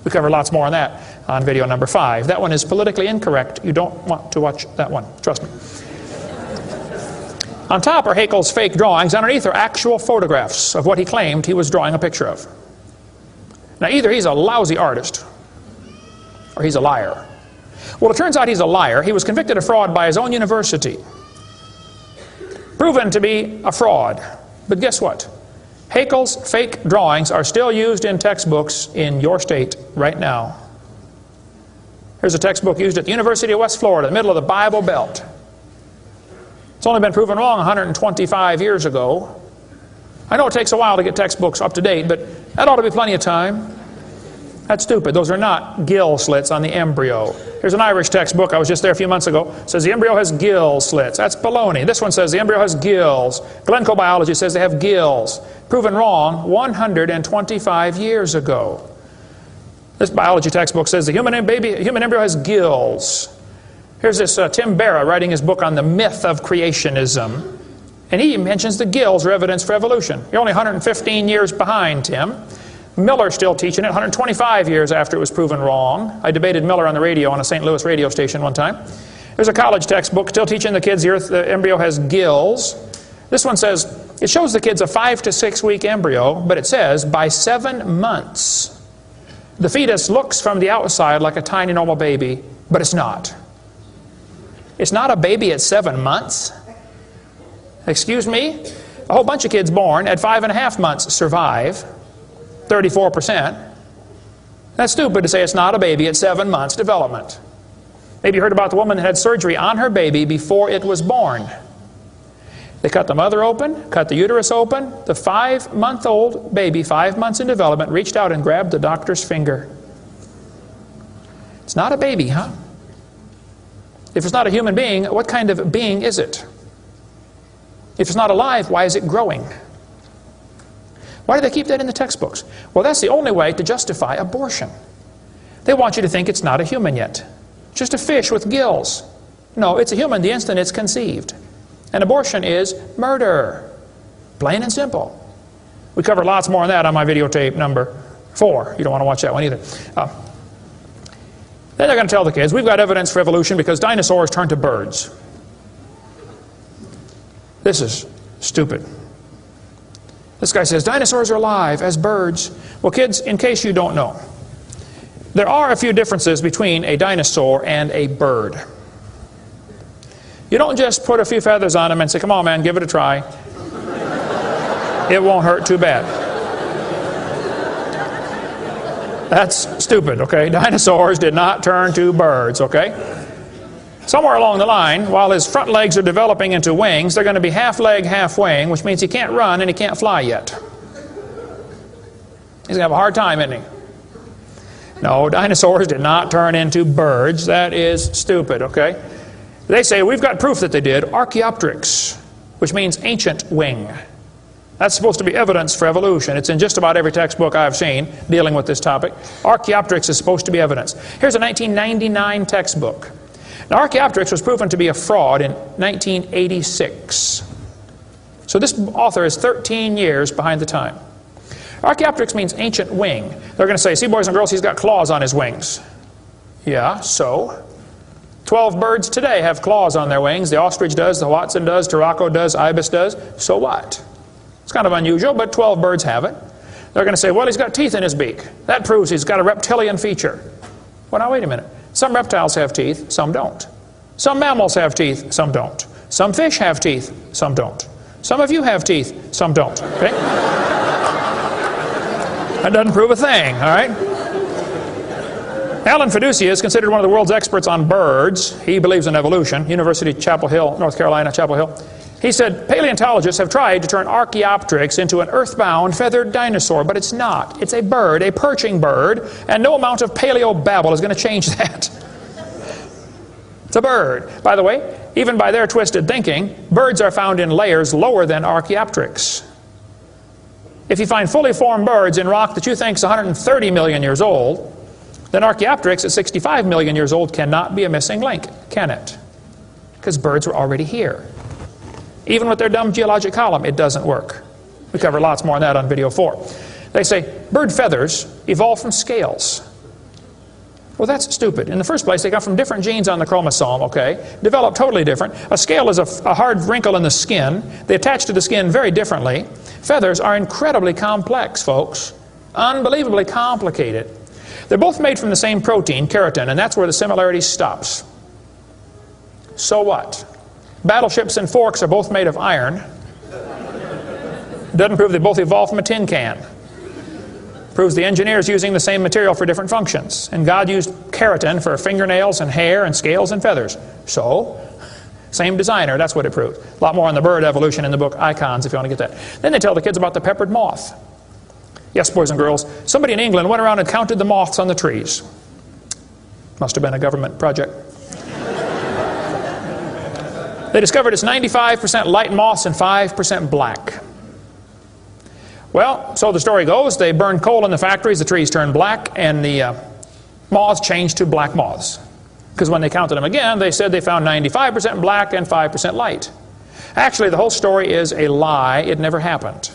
We cover lots more on that on video number 5. That one is politically incorrect. You don't want to watch that one. Trust me. On top are Haeckel's fake drawings. Underneath are actual photographs of what he claimed he was drawing a picture of. Now, either he's a lousy artist or he's a liar. Well, it turns out he's a liar. He was convicted of fraud by his own university. Proven to be a fraud. But guess what? Haeckel's fake drawings are still used in textbooks in your state right now. Here's a textbook used at the University of West Florida, in the middle of the Bible Belt. It's only been proven wrong 125 years ago. I know it takes a while to get textbooks up to date, but that ought to be plenty of time. That's stupid. Those are not gill slits on the embryo. Here's an Irish textbook. I was just there a few months ago. It says the embryo has gill slits. That's baloney. This one says the embryo has gills. Glencoe Biology says they have gills. Proven wrong 125 years ago. This biology textbook says the human embryo has gills. Here's this Tim Barra writing his book on the myth of creationism. And he mentions the gills are evidence for evolution. You're only 115 years behind, Tim. Miller's still teaching it 125 years after it was proven wrong. I debated Miller on the radio on a St. Louis radio station one time. There's a college textbook still teaching the kids the embryo has gills. This one says, it shows the kids a 5 to 6 week embryo, but it says by 7 months, the fetus looks from the outside like a tiny normal baby, but it's not. It's not a baby at 7 months. Excuse me? A whole bunch of kids born at 5.5 months survive, 34%. That's stupid to say it's not a baby at 7 months development. Maybe you heard about the woman that had surgery on her baby before it was born. They cut the mother open, cut the uterus open. The 5-month-old baby, 5 months in development, reached out and grabbed the doctor's finger. It's not a baby, huh? If it's not a human being, what kind of being is it? If it's not alive, why is it growing? Why do they keep that in the textbooks? Well, that's the only way to justify abortion. They want you to think it's not a human yet. Just a fish with gills. No, it's a human the instant it's conceived. And abortion is murder. Plain and simple. We cover lots more on that on my videotape number 4. You don't want to watch that one either. Then they're going to tell the kids, we've got evidence for evolution because dinosaurs turned to birds. This is stupid. This guy says, dinosaurs are alive as birds. Well, kids, in case you don't know, there are a few differences between a dinosaur and a bird. You don't just put a few feathers on them and say, come on, man, give it a try. It won't hurt too bad. That's stupid, okay? Dinosaurs did not turn to birds, okay? Somewhere along the line, while his front legs are developing into wings, they're going to be half leg, half wing, which means he can't run and he can't fly yet. He's going to have a hard time, isn't he? No, dinosaurs did not turn into birds. That is stupid, okay? They say, we've got proof that they did. Archaeopteryx, which means ancient wing. That's supposed to be evidence for evolution. It's in just about every textbook I've seen dealing with this topic. Archaeopteryx is supposed to be evidence. Here's a 1999 textbook. Now, Archaeopteryx was proven to be a fraud in 1986. So this author is 13 years behind the time. Archaeopteryx means ancient wing. They're going to say, see, boys and girls, he's got claws on his wings. Yeah, so? 12 birds today have claws on their wings. The ostrich does, the Watson does, Turako does, ibis does. So what? It's kind of unusual, but 12 birds have it. They're going to say, well, he's got teeth in his beak. That proves he's got a reptilian feature. Well, now, wait a minute. Some reptiles have teeth, some don't. Some mammals have teeth, some don't. Some fish have teeth, some don't. Some of you have teeth, some don't. Okay? That doesn't prove a thing, all right? Alan Fiducia is considered one of the world's experts on birds. He believes in evolution. University of Chapel Hill, North Carolina, Chapel Hill. He said, paleontologists have tried to turn Archaeopteryx into an earthbound feathered dinosaur, but it's not. It's a bird, a perching bird, and no amount of paleo-babble is going to change that. It's a bird. By the way, even by their twisted thinking, birds are found in layers lower than Archaeopteryx. If you find fully formed birds in rock that you think is 130 million years old, then Archaeopteryx at 65 million years old cannot be a missing link, can it? Because birds were already here. Even with their dumb geologic column, it doesn't work. We cover lots more on that on video 4. They say bird feathers evolved from scales. Well, that's stupid. In the first place, they come from different genes on the chromosome, okay? Develop totally different. A scale is a hard wrinkle in the skin. They attach to the skin very differently. Feathers are incredibly complex, folks. Unbelievably complicated. They're both made from the same protein, keratin, and that's where the similarity stops. So what? Battleships and forks are both made of iron. Doesn't prove they both evolved from a tin can. Proves the engineer's using the same material for different functions. And God used keratin for fingernails and hair and scales and feathers. So, same designer, that's what it proves. A lot more on the bird evolution in the book Icons if you want to get that. Then they tell the kids about the peppered moth. Yes, boys and girls, somebody in England went around and counted the moths on the trees. Must have been a government project. They discovered it's 95% light moths and 5% black. Well, so the story goes, they burned coal in the factories, the trees turned black, and the moths changed to black moths. Because when they counted them again, they said they found 95% black and 5% light. Actually, the whole story is a lie. It never happened.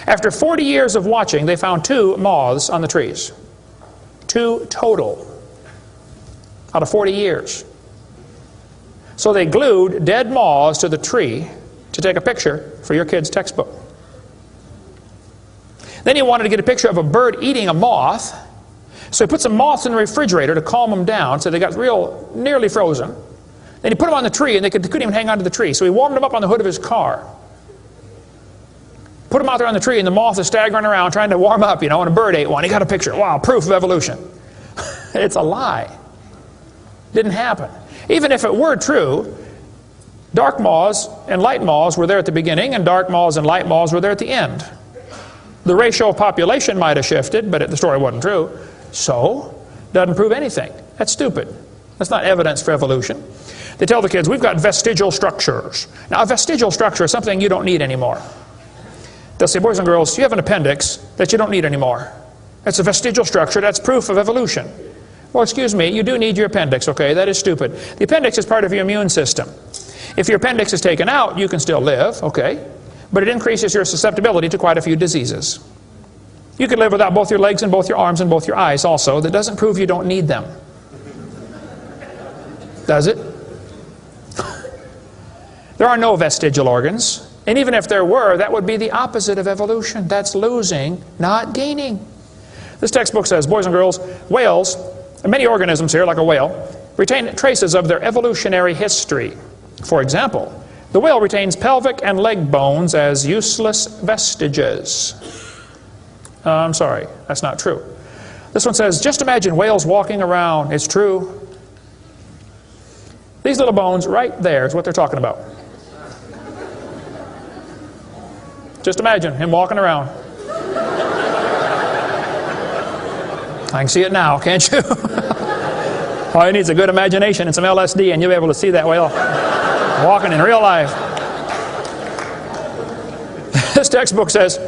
After 40 years of watching, they found 2 moths on the trees. 2 total out of 40 years. So they glued dead moths to the tree to take a picture for your kid's textbook. Then he wanted to get a picture of a bird eating a moth, so he put some moths in the refrigerator to calm them down so they got nearly frozen. Then he put them on the tree and they couldn't even hang onto the tree, so he warmed them up on the hood of his car. Put them out there on the tree and the moth is staggering around trying to warm up, and a bird ate one. He got a picture. Wow, proof of evolution. It's a lie. Didn't happen. Even if it were true, dark moths and light moths were there at the beginning, and dark moths and light moths were there at the end. The ratio of population might have shifted, but the story wasn't true. So, doesn't prove anything. That's stupid. That's not evidence for evolution. They tell the kids, we've got vestigial structures. Now, a vestigial structure is something you don't need anymore. They'll say, boys and girls, you have an appendix that you don't need anymore. That's a vestigial structure. That's proof of evolution. Well, excuse me, you do need your appendix, okay? That is stupid. The appendix is part of your immune system. If your appendix is taken out, you can still live, okay? But it increases your susceptibility to quite a few diseases. You could live without both your legs and both your arms and both your eyes also. That doesn't prove you don't need them. Does it? There are no vestigial organs. And even if there were, that would be the opposite of evolution. That's losing, not gaining. This textbook says, boys and girls, whales, and many organisms here, like a whale, retain traces of their evolutionary history. For example, the whale retains pelvic and leg bones as useless vestiges. I'm sorry, that's not true. This one says, just imagine whales walking around. It's true. These little bones right there is what they're talking about. Just imagine him walking around. I can see it now, can't you? All you need is a good imagination and some LSD and you'll be able to see that whale walking in real life. This textbook says,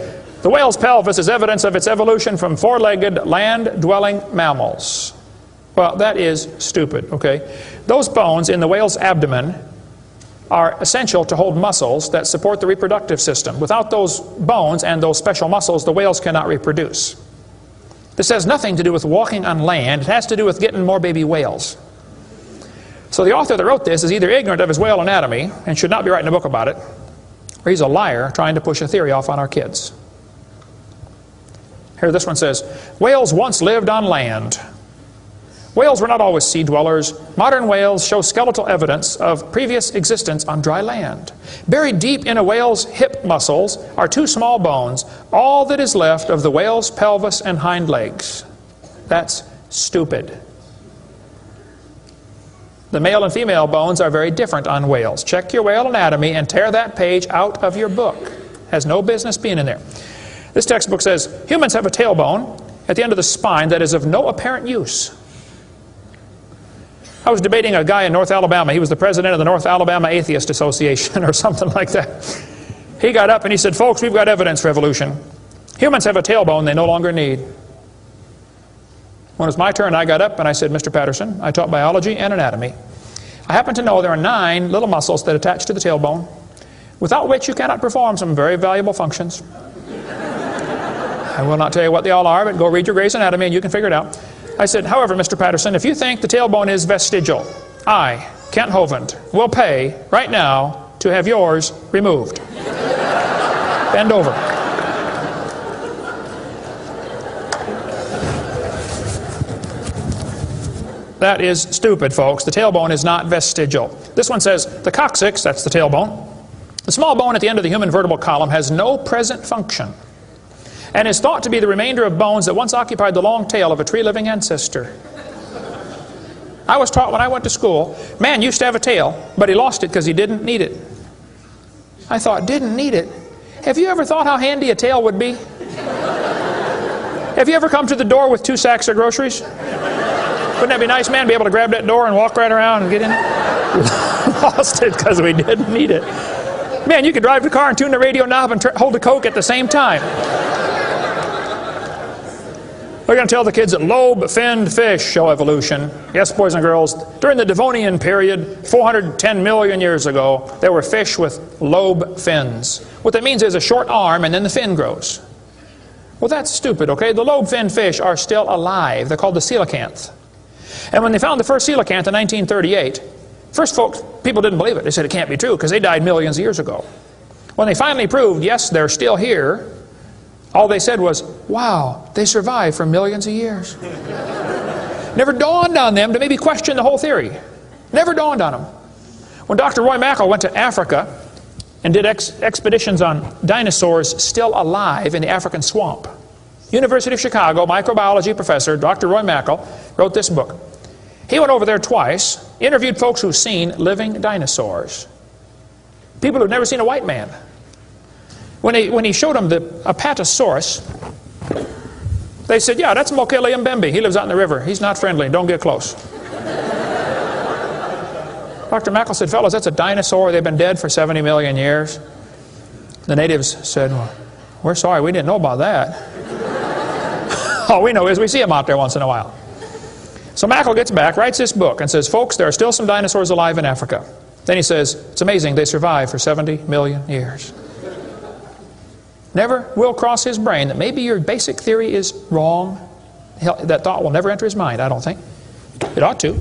the whale's pelvis is evidence of its evolution from 4-legged land-dwelling mammals. Well, that is stupid, okay? Those bones in the whale's abdomen are essential to hold muscles that support the reproductive system. Without those bones and those special muscles, the whales cannot reproduce. This has nothing to do with walking on land. It has to do with getting more baby whales. So the author that wrote this is either ignorant of his whale anatomy and should not be writing a book about it, or he's a liar trying to push a theory off on our kids. Here, this one says, whales once lived on land. Whales were not always sea dwellers. Modern whales show skeletal evidence of previous existence on dry land. Buried deep in a whale's hip muscles are 2 small bones, all that is left of the whale's pelvis and hind legs. That's stupid. The male and female bones are very different on whales. Check your whale anatomy and tear that page out of your book. Has no business being in there. This textbook says, humans have a tailbone at the end of the spine that is of no apparent use. I was debating a guy in North Alabama. He was the president of the North Alabama Atheist Association or something like that. He got up and he said, folks, we've got evidence for evolution. Humans have a tailbone they no longer need. When it was my turn, I got up and I said, Mr. Patterson, I taught biology and anatomy. I happen to know there are 9 little muscles that attach to the tailbone, without which you cannot perform some very valuable functions. I will not tell you what they all are, but go read your Gray's Anatomy and you can figure it out. I said, however, Mr. Patterson, if you think the tailbone is vestigial, I, Kent Hovind, will pay right now to have yours removed. Bend over. That is stupid, folks. The tailbone is not vestigial. This one says, the coccyx, that's the tailbone, the small bone at the end of the human vertebral column, has no present function and is thought to be the remainder of bones that once occupied the long tail of a tree-living ancestor. I was taught when I went to school, man used to have a tail, but he lost it because he didn't need it. I thought, didn't need it? Have you ever thought how handy a tail would be? Have you ever come to the door with 2 sacks of groceries? Wouldn't that be nice, man, be able to grab that door and walk right around and get in? Lost it because we didn't need it. Man, you could drive the car and tune the radio knob and hold the Coke at the same time. We're going to tell the kids that lobe-finned fish show evolution. Yes, boys and girls, during the Devonian period, 410 million years ago, there were fish with lobe fins. What that means is a short arm and then the fin grows. Well, that's stupid, okay? The lobe-finned fish are still alive. They're called the coelacanth. And when they found the first coelacanth in 1938, first people didn't believe it. They said it can't be true because they died millions of years ago. When they finally proved, yes, they're still here, all they said was, wow, they survived for millions of years. Never dawned on them to maybe question the whole theory. Never dawned on them. When Dr. Roy Mackal went to Africa and did expeditions on dinosaurs still alive in the African swamp, University of Chicago microbiology professor Dr. Roy Mackal wrote this book. He went over there twice, interviewed folks who've seen living dinosaurs. People who've never seen a white man. When he showed them the Apatosaurus, they said, yeah, that's Mokele Mbembe. He lives out in the river. He's not friendly. Don't get close. Dr. Mackal said, fellas, that's a dinosaur. They've been dead for 70 million years. The natives said, well, we're sorry. We didn't know about that. All we know is we see them out there once in a while. So Mackal gets back, writes this book, and says, folks, there are still some dinosaurs alive in Africa. Then he says, it's amazing. They survived for 70 million years. Never will cross his brain that maybe your basic theory is wrong. That thought will never enter his mind, I don't think. It ought to.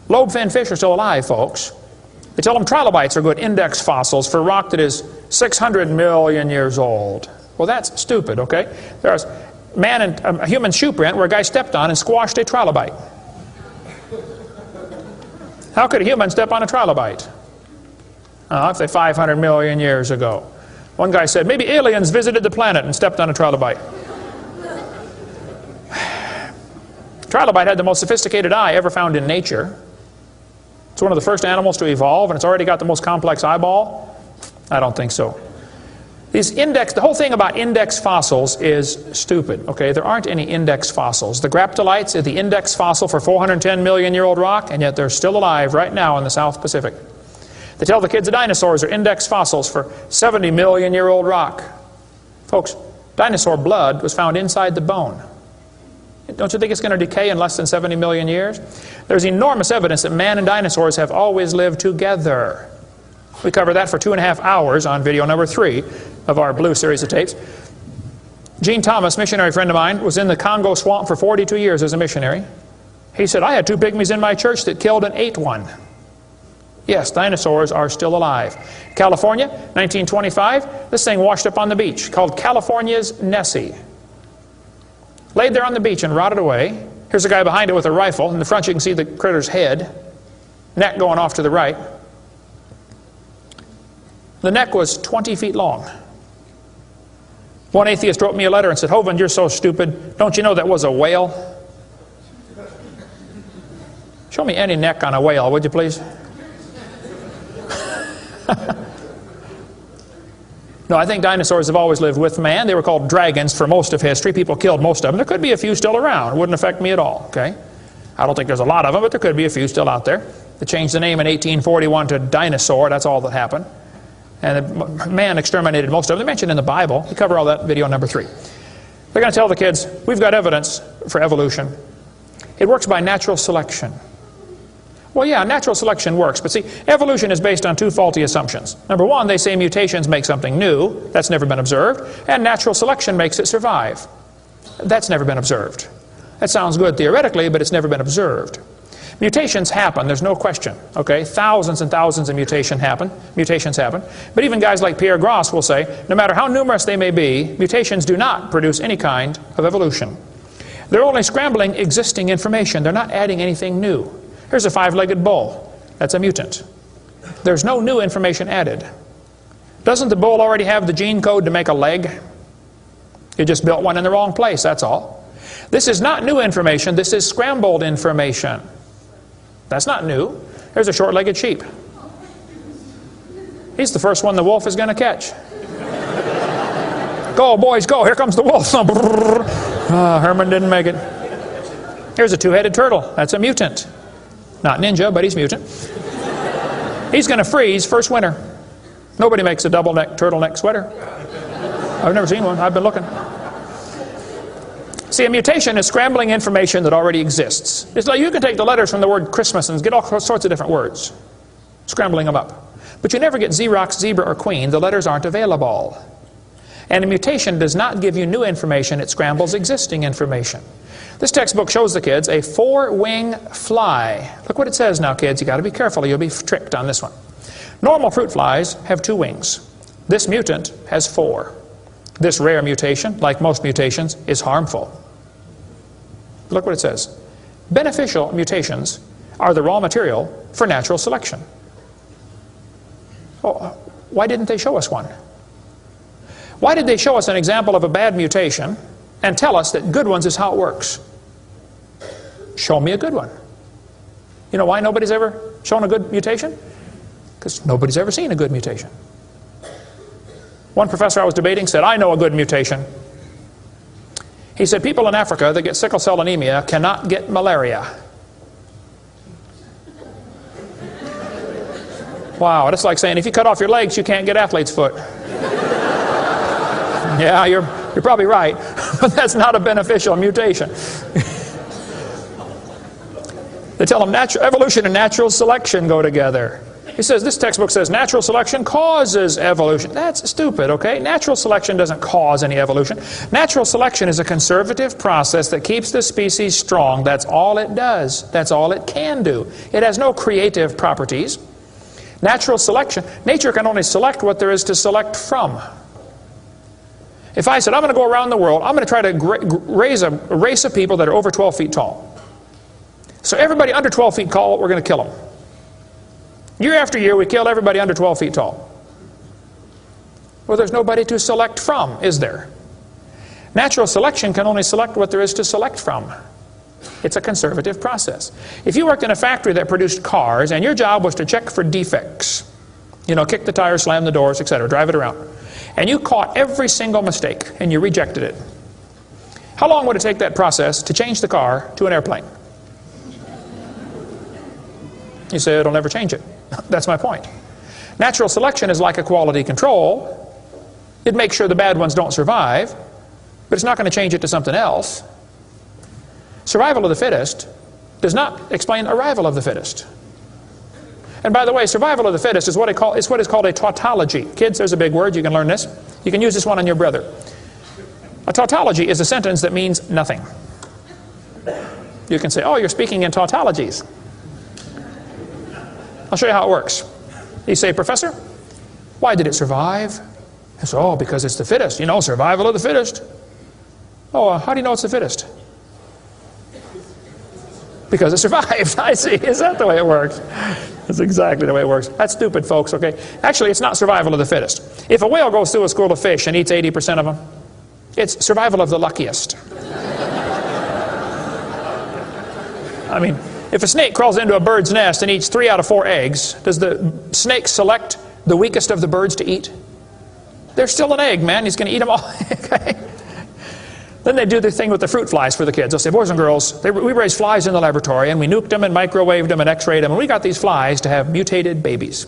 Lobe-finned fish are still alive, folks. They tell them trilobites are good index fossils for rock that is 600 million years old. Well, that's stupid, okay? There's a human shoe print where a guy stepped on and squashed a trilobite. How could a human step on a trilobite? If they 500 million years ago. One guy said, maybe aliens visited the planet and stepped on a trilobite. Trilobite had the most sophisticated eye ever found in nature. It's one of the first animals to evolve, and it's already got the most complex eyeball. I don't think so. The whole thing about index fossils is stupid. Okay, there aren't any index fossils. The graptolites are the index fossil for 410 million year old rock, and yet they're still alive right now in the South Pacific. They tell the kids the dinosaurs are index fossils for 70 million year old rock. Folks, dinosaur blood was found inside the bone. Don't you think it's going to decay in less than 70 million years? There's enormous evidence that man and dinosaurs have always lived together. We cover that for 2.5 hours on video number 3 of our Blue series of tapes. Gene Thomas, missionary friend of mine, was in the Congo swamp for 42 years as a missionary. He said, I had 2 pygmies in my church that killed and ate one. Yes, dinosaurs are still alive. California, 1925, this thing washed up on the beach called California's Nessie. Laid there on the beach and rotted away. Here's a guy behind it with a rifle. In the front you can see the critter's head. Neck going off to the right. The neck was 20 feet long. One atheist wrote me a letter and said, Hovind, you're so stupid. Don't you know that was a whale? Show me any neck on a whale, would you please? No, I think dinosaurs have always lived with man. They were called dragons for most of history. People killed most of them. There could be a few still around. It wouldn't affect me at all, okay? I don't think there's a lot of them, but there could be a few still out there. They changed the name in 1841 to dinosaur. That's all that happened. And man exterminated most of them. They're mentioned in the Bible. We cover all that video number 3. They're going to tell the kids, we've got evidence for evolution. It works by natural selection. Well, yeah, natural selection works, but see, evolution is based on 2 faulty assumptions. Number 1, they say mutations make something new. That's never been observed. And natural selection makes it survive. That's never been observed. That sounds good theoretically, but it's never been observed. Mutations happen, there's no question. Okay, thousands and thousands of mutations happen. But even guys like Pierre Gross will say, no matter how numerous they may be, mutations do not produce any kind of evolution. They're only scrambling existing information. They're not adding anything new. Here's a 5-legged bull. That's a mutant. There's no new information added. Doesn't the bull already have the gene code to make a leg? You just built one in the wrong place, that's all. This is not new information. This is scrambled information. That's not new. Here's a short-legged sheep. He's the first one the wolf is going to catch. Go, boys, go. Here comes the wolf. Herman didn't make it. Here's a 2-headed turtle. That's a mutant. Not ninja, but he's mutant. He's going to freeze first winter. Nobody makes a double-neck turtleneck sweater. I've never seen one. I've been looking. See, a mutation is scrambling information that already exists. It's like you can take the letters from the word Christmas and get all sorts of different words, scrambling them up. But you never get Xerox, zebra, or queen. The letters aren't available. And a mutation does not give you new information. It scrambles existing information. This textbook shows the kids a 4-wing fly. Look what it says now, kids. You've got to be careful. You'll be tricked on this one. Normal fruit flies have 2 wings. This mutant has 4. This rare mutation, like most mutations, is harmful. Look what it says. Beneficial mutations are the raw material for natural selection. Oh, why didn't they show us one? Why did they show us an example of a bad mutation and tell us that good ones is how it works? Show me a good one. You know why nobody's ever shown a good mutation? Because nobody's ever seen a good mutation. One professor I was debating said, I know a good mutation. He said, people in Africa that get sickle cell anemia cannot get malaria. Wow, that's like saying if you cut off your legs, you can't get athlete's foot. Yeah, you're probably right, but that's not a beneficial mutation. They tell them evolution and natural selection go together. He says, this textbook says natural selection causes evolution. That's stupid, okay? Natural selection doesn't cause any evolution. Natural selection is a conservative process that keeps the species strong. That's all it does. That's all it can do. It has no creative properties. Natural selection, nature can only select what there is to select from. If I said, I'm going to go around the world, I'm going to try to raise a race of people that are over 12 feet tall. So everybody under 12 feet tall, we're going to kill them. Year after year, we kill everybody under 12 feet tall. Well, there's nobody to select from, is there? Natural selection can only select what there is to select from. It's a conservative process. If you worked in a factory that produced cars, and your job was to check for defects, you know, kick the tires, slam the doors, etc., drive it around, and you caught every single mistake, and you rejected it, how long would it take that process to change the car to an airplane? You say it'll never change it. That's my point. Natural selection is like a quality control. It makes sure the bad ones don't survive, but it's not going to change it to something else. Survival of the fittest does not explain arrival of the fittest. And by the way, survival of the fittest is what is called a tautology. Kids, there's a big word. You can learn this. You can use this one on your brother. A tautology is a sentence that means nothing. You can say, oh, you're speaking in tautologies. I'll show you how it works. You say, Professor, why did it survive? I say, oh, because it's the fittest. You know, survival of the fittest. Oh, how do you know it's the fittest? Because it survived. I see. Is that the way it works? That's exactly the way it works. That's stupid, folks, okay? Actually, it's not survival of the fittest. If a whale goes through a school of fish and eats 80% of them, it's survival of the luckiest. I mean, if a snake crawls into a bird's nest and eats 3 out of 4 eggs, does the snake select the weakest of the birds to eat? There's still an egg, man. He's going to eat them all. Okay? Then they do the thing with the fruit flies for the kids. They'll say, boys and girls, we raised flies in the laboratory, and we nuked them and microwaved them and x-rayed them, and we got these flies to have mutated babies.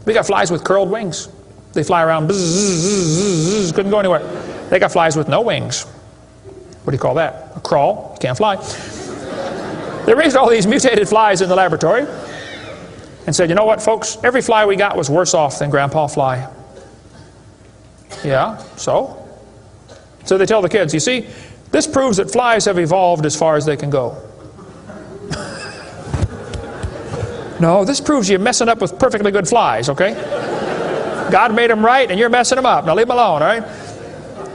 We got flies with curled wings. They fly around, bzz, bzz, bzz, couldn't go anywhere. They got flies with no wings. What do you call that? A crawl. You can't fly. They raised all these mutated flies in the laboratory and said, you know what, folks? Every fly we got was worse off than Grandpa Fly. Yeah, so? So they tell the kids, you see, this proves that flies have evolved as far as they can go. No, this proves you're messing up with perfectly good flies, okay? God made them right and you're messing them up. Now leave them alone, all right?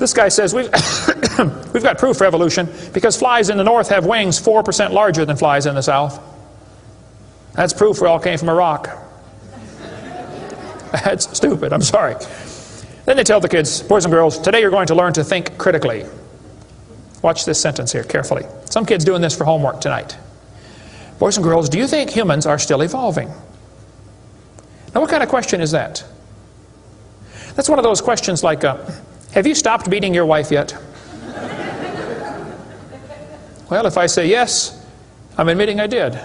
This guy says, we've got proof for evolution because flies in the north have wings 4% larger than flies in the south. That's proof we all came from a rock. That's stupid, I'm sorry. Then they tell the kids, boys and girls, today you're going to learn to think critically. Watch this sentence here carefully. Some kids doing this for homework tonight. Boys and girls, do you think humans are still evolving? Now what kind of question is that? That's one of those questions like, have you stopped beating your wife yet? Well, if I say yes, I'm admitting I did.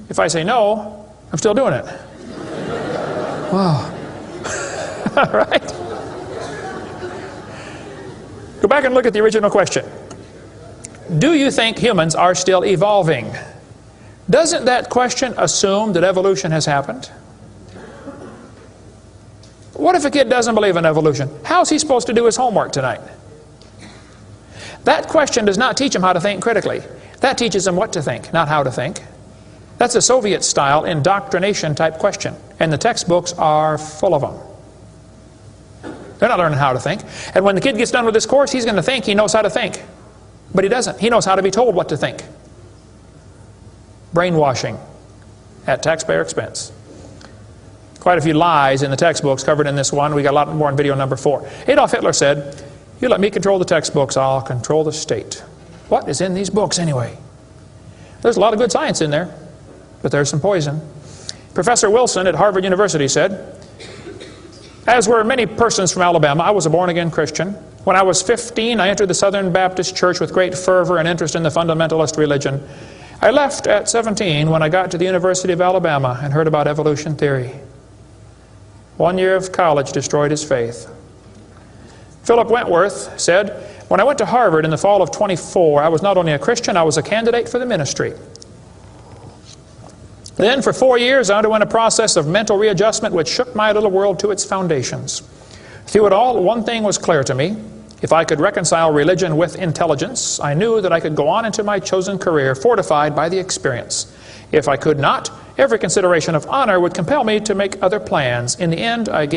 If I say no, I'm still doing it. Wow. All right. Go back and look at the original question. Do you think humans are still evolving? Doesn't that question assume that evolution has happened? What if a kid doesn't believe in evolution? How's he supposed to do his homework tonight? That question does not teach him how to think critically. That teaches him what to think, not how to think. That's a Soviet-style indoctrination type question, and the textbooks are full of them. They're not learning how to think. And when the kid gets done with this course, he's going to think he knows how to think. But he doesn't. He knows how to be told what to think. Brainwashing at taxpayer expense. Quite a few lies in the textbooks covered in this one. We got a lot more in video number 4. Adolf Hitler said, "You let me control the textbooks, I'll control the state." What is in these books anyway? There's a lot of good science in there, but there's some poison. Professor Wilson at Harvard University said, "As were many persons from Alabama, I was a born-again Christian. When I was 15, I entered the Southern Baptist Church with great fervor and interest in the fundamentalist religion. I left at 17 when I got to the University of Alabama and heard about evolution theory. 1 year of college destroyed his faith." Philip Wentworth said, "When I went to Harvard in the fall of 24, I was not only a Christian, I was a candidate for the ministry. Then for 4 years I underwent a process of mental readjustment which shook my little world to its foundations. Through it all, one thing was clear to me. If I could reconcile religion with intelligence, I knew that I could go on into my chosen career fortified by the experience. If I could not, every consideration of honor would compel me to make other plans. In the end, I gave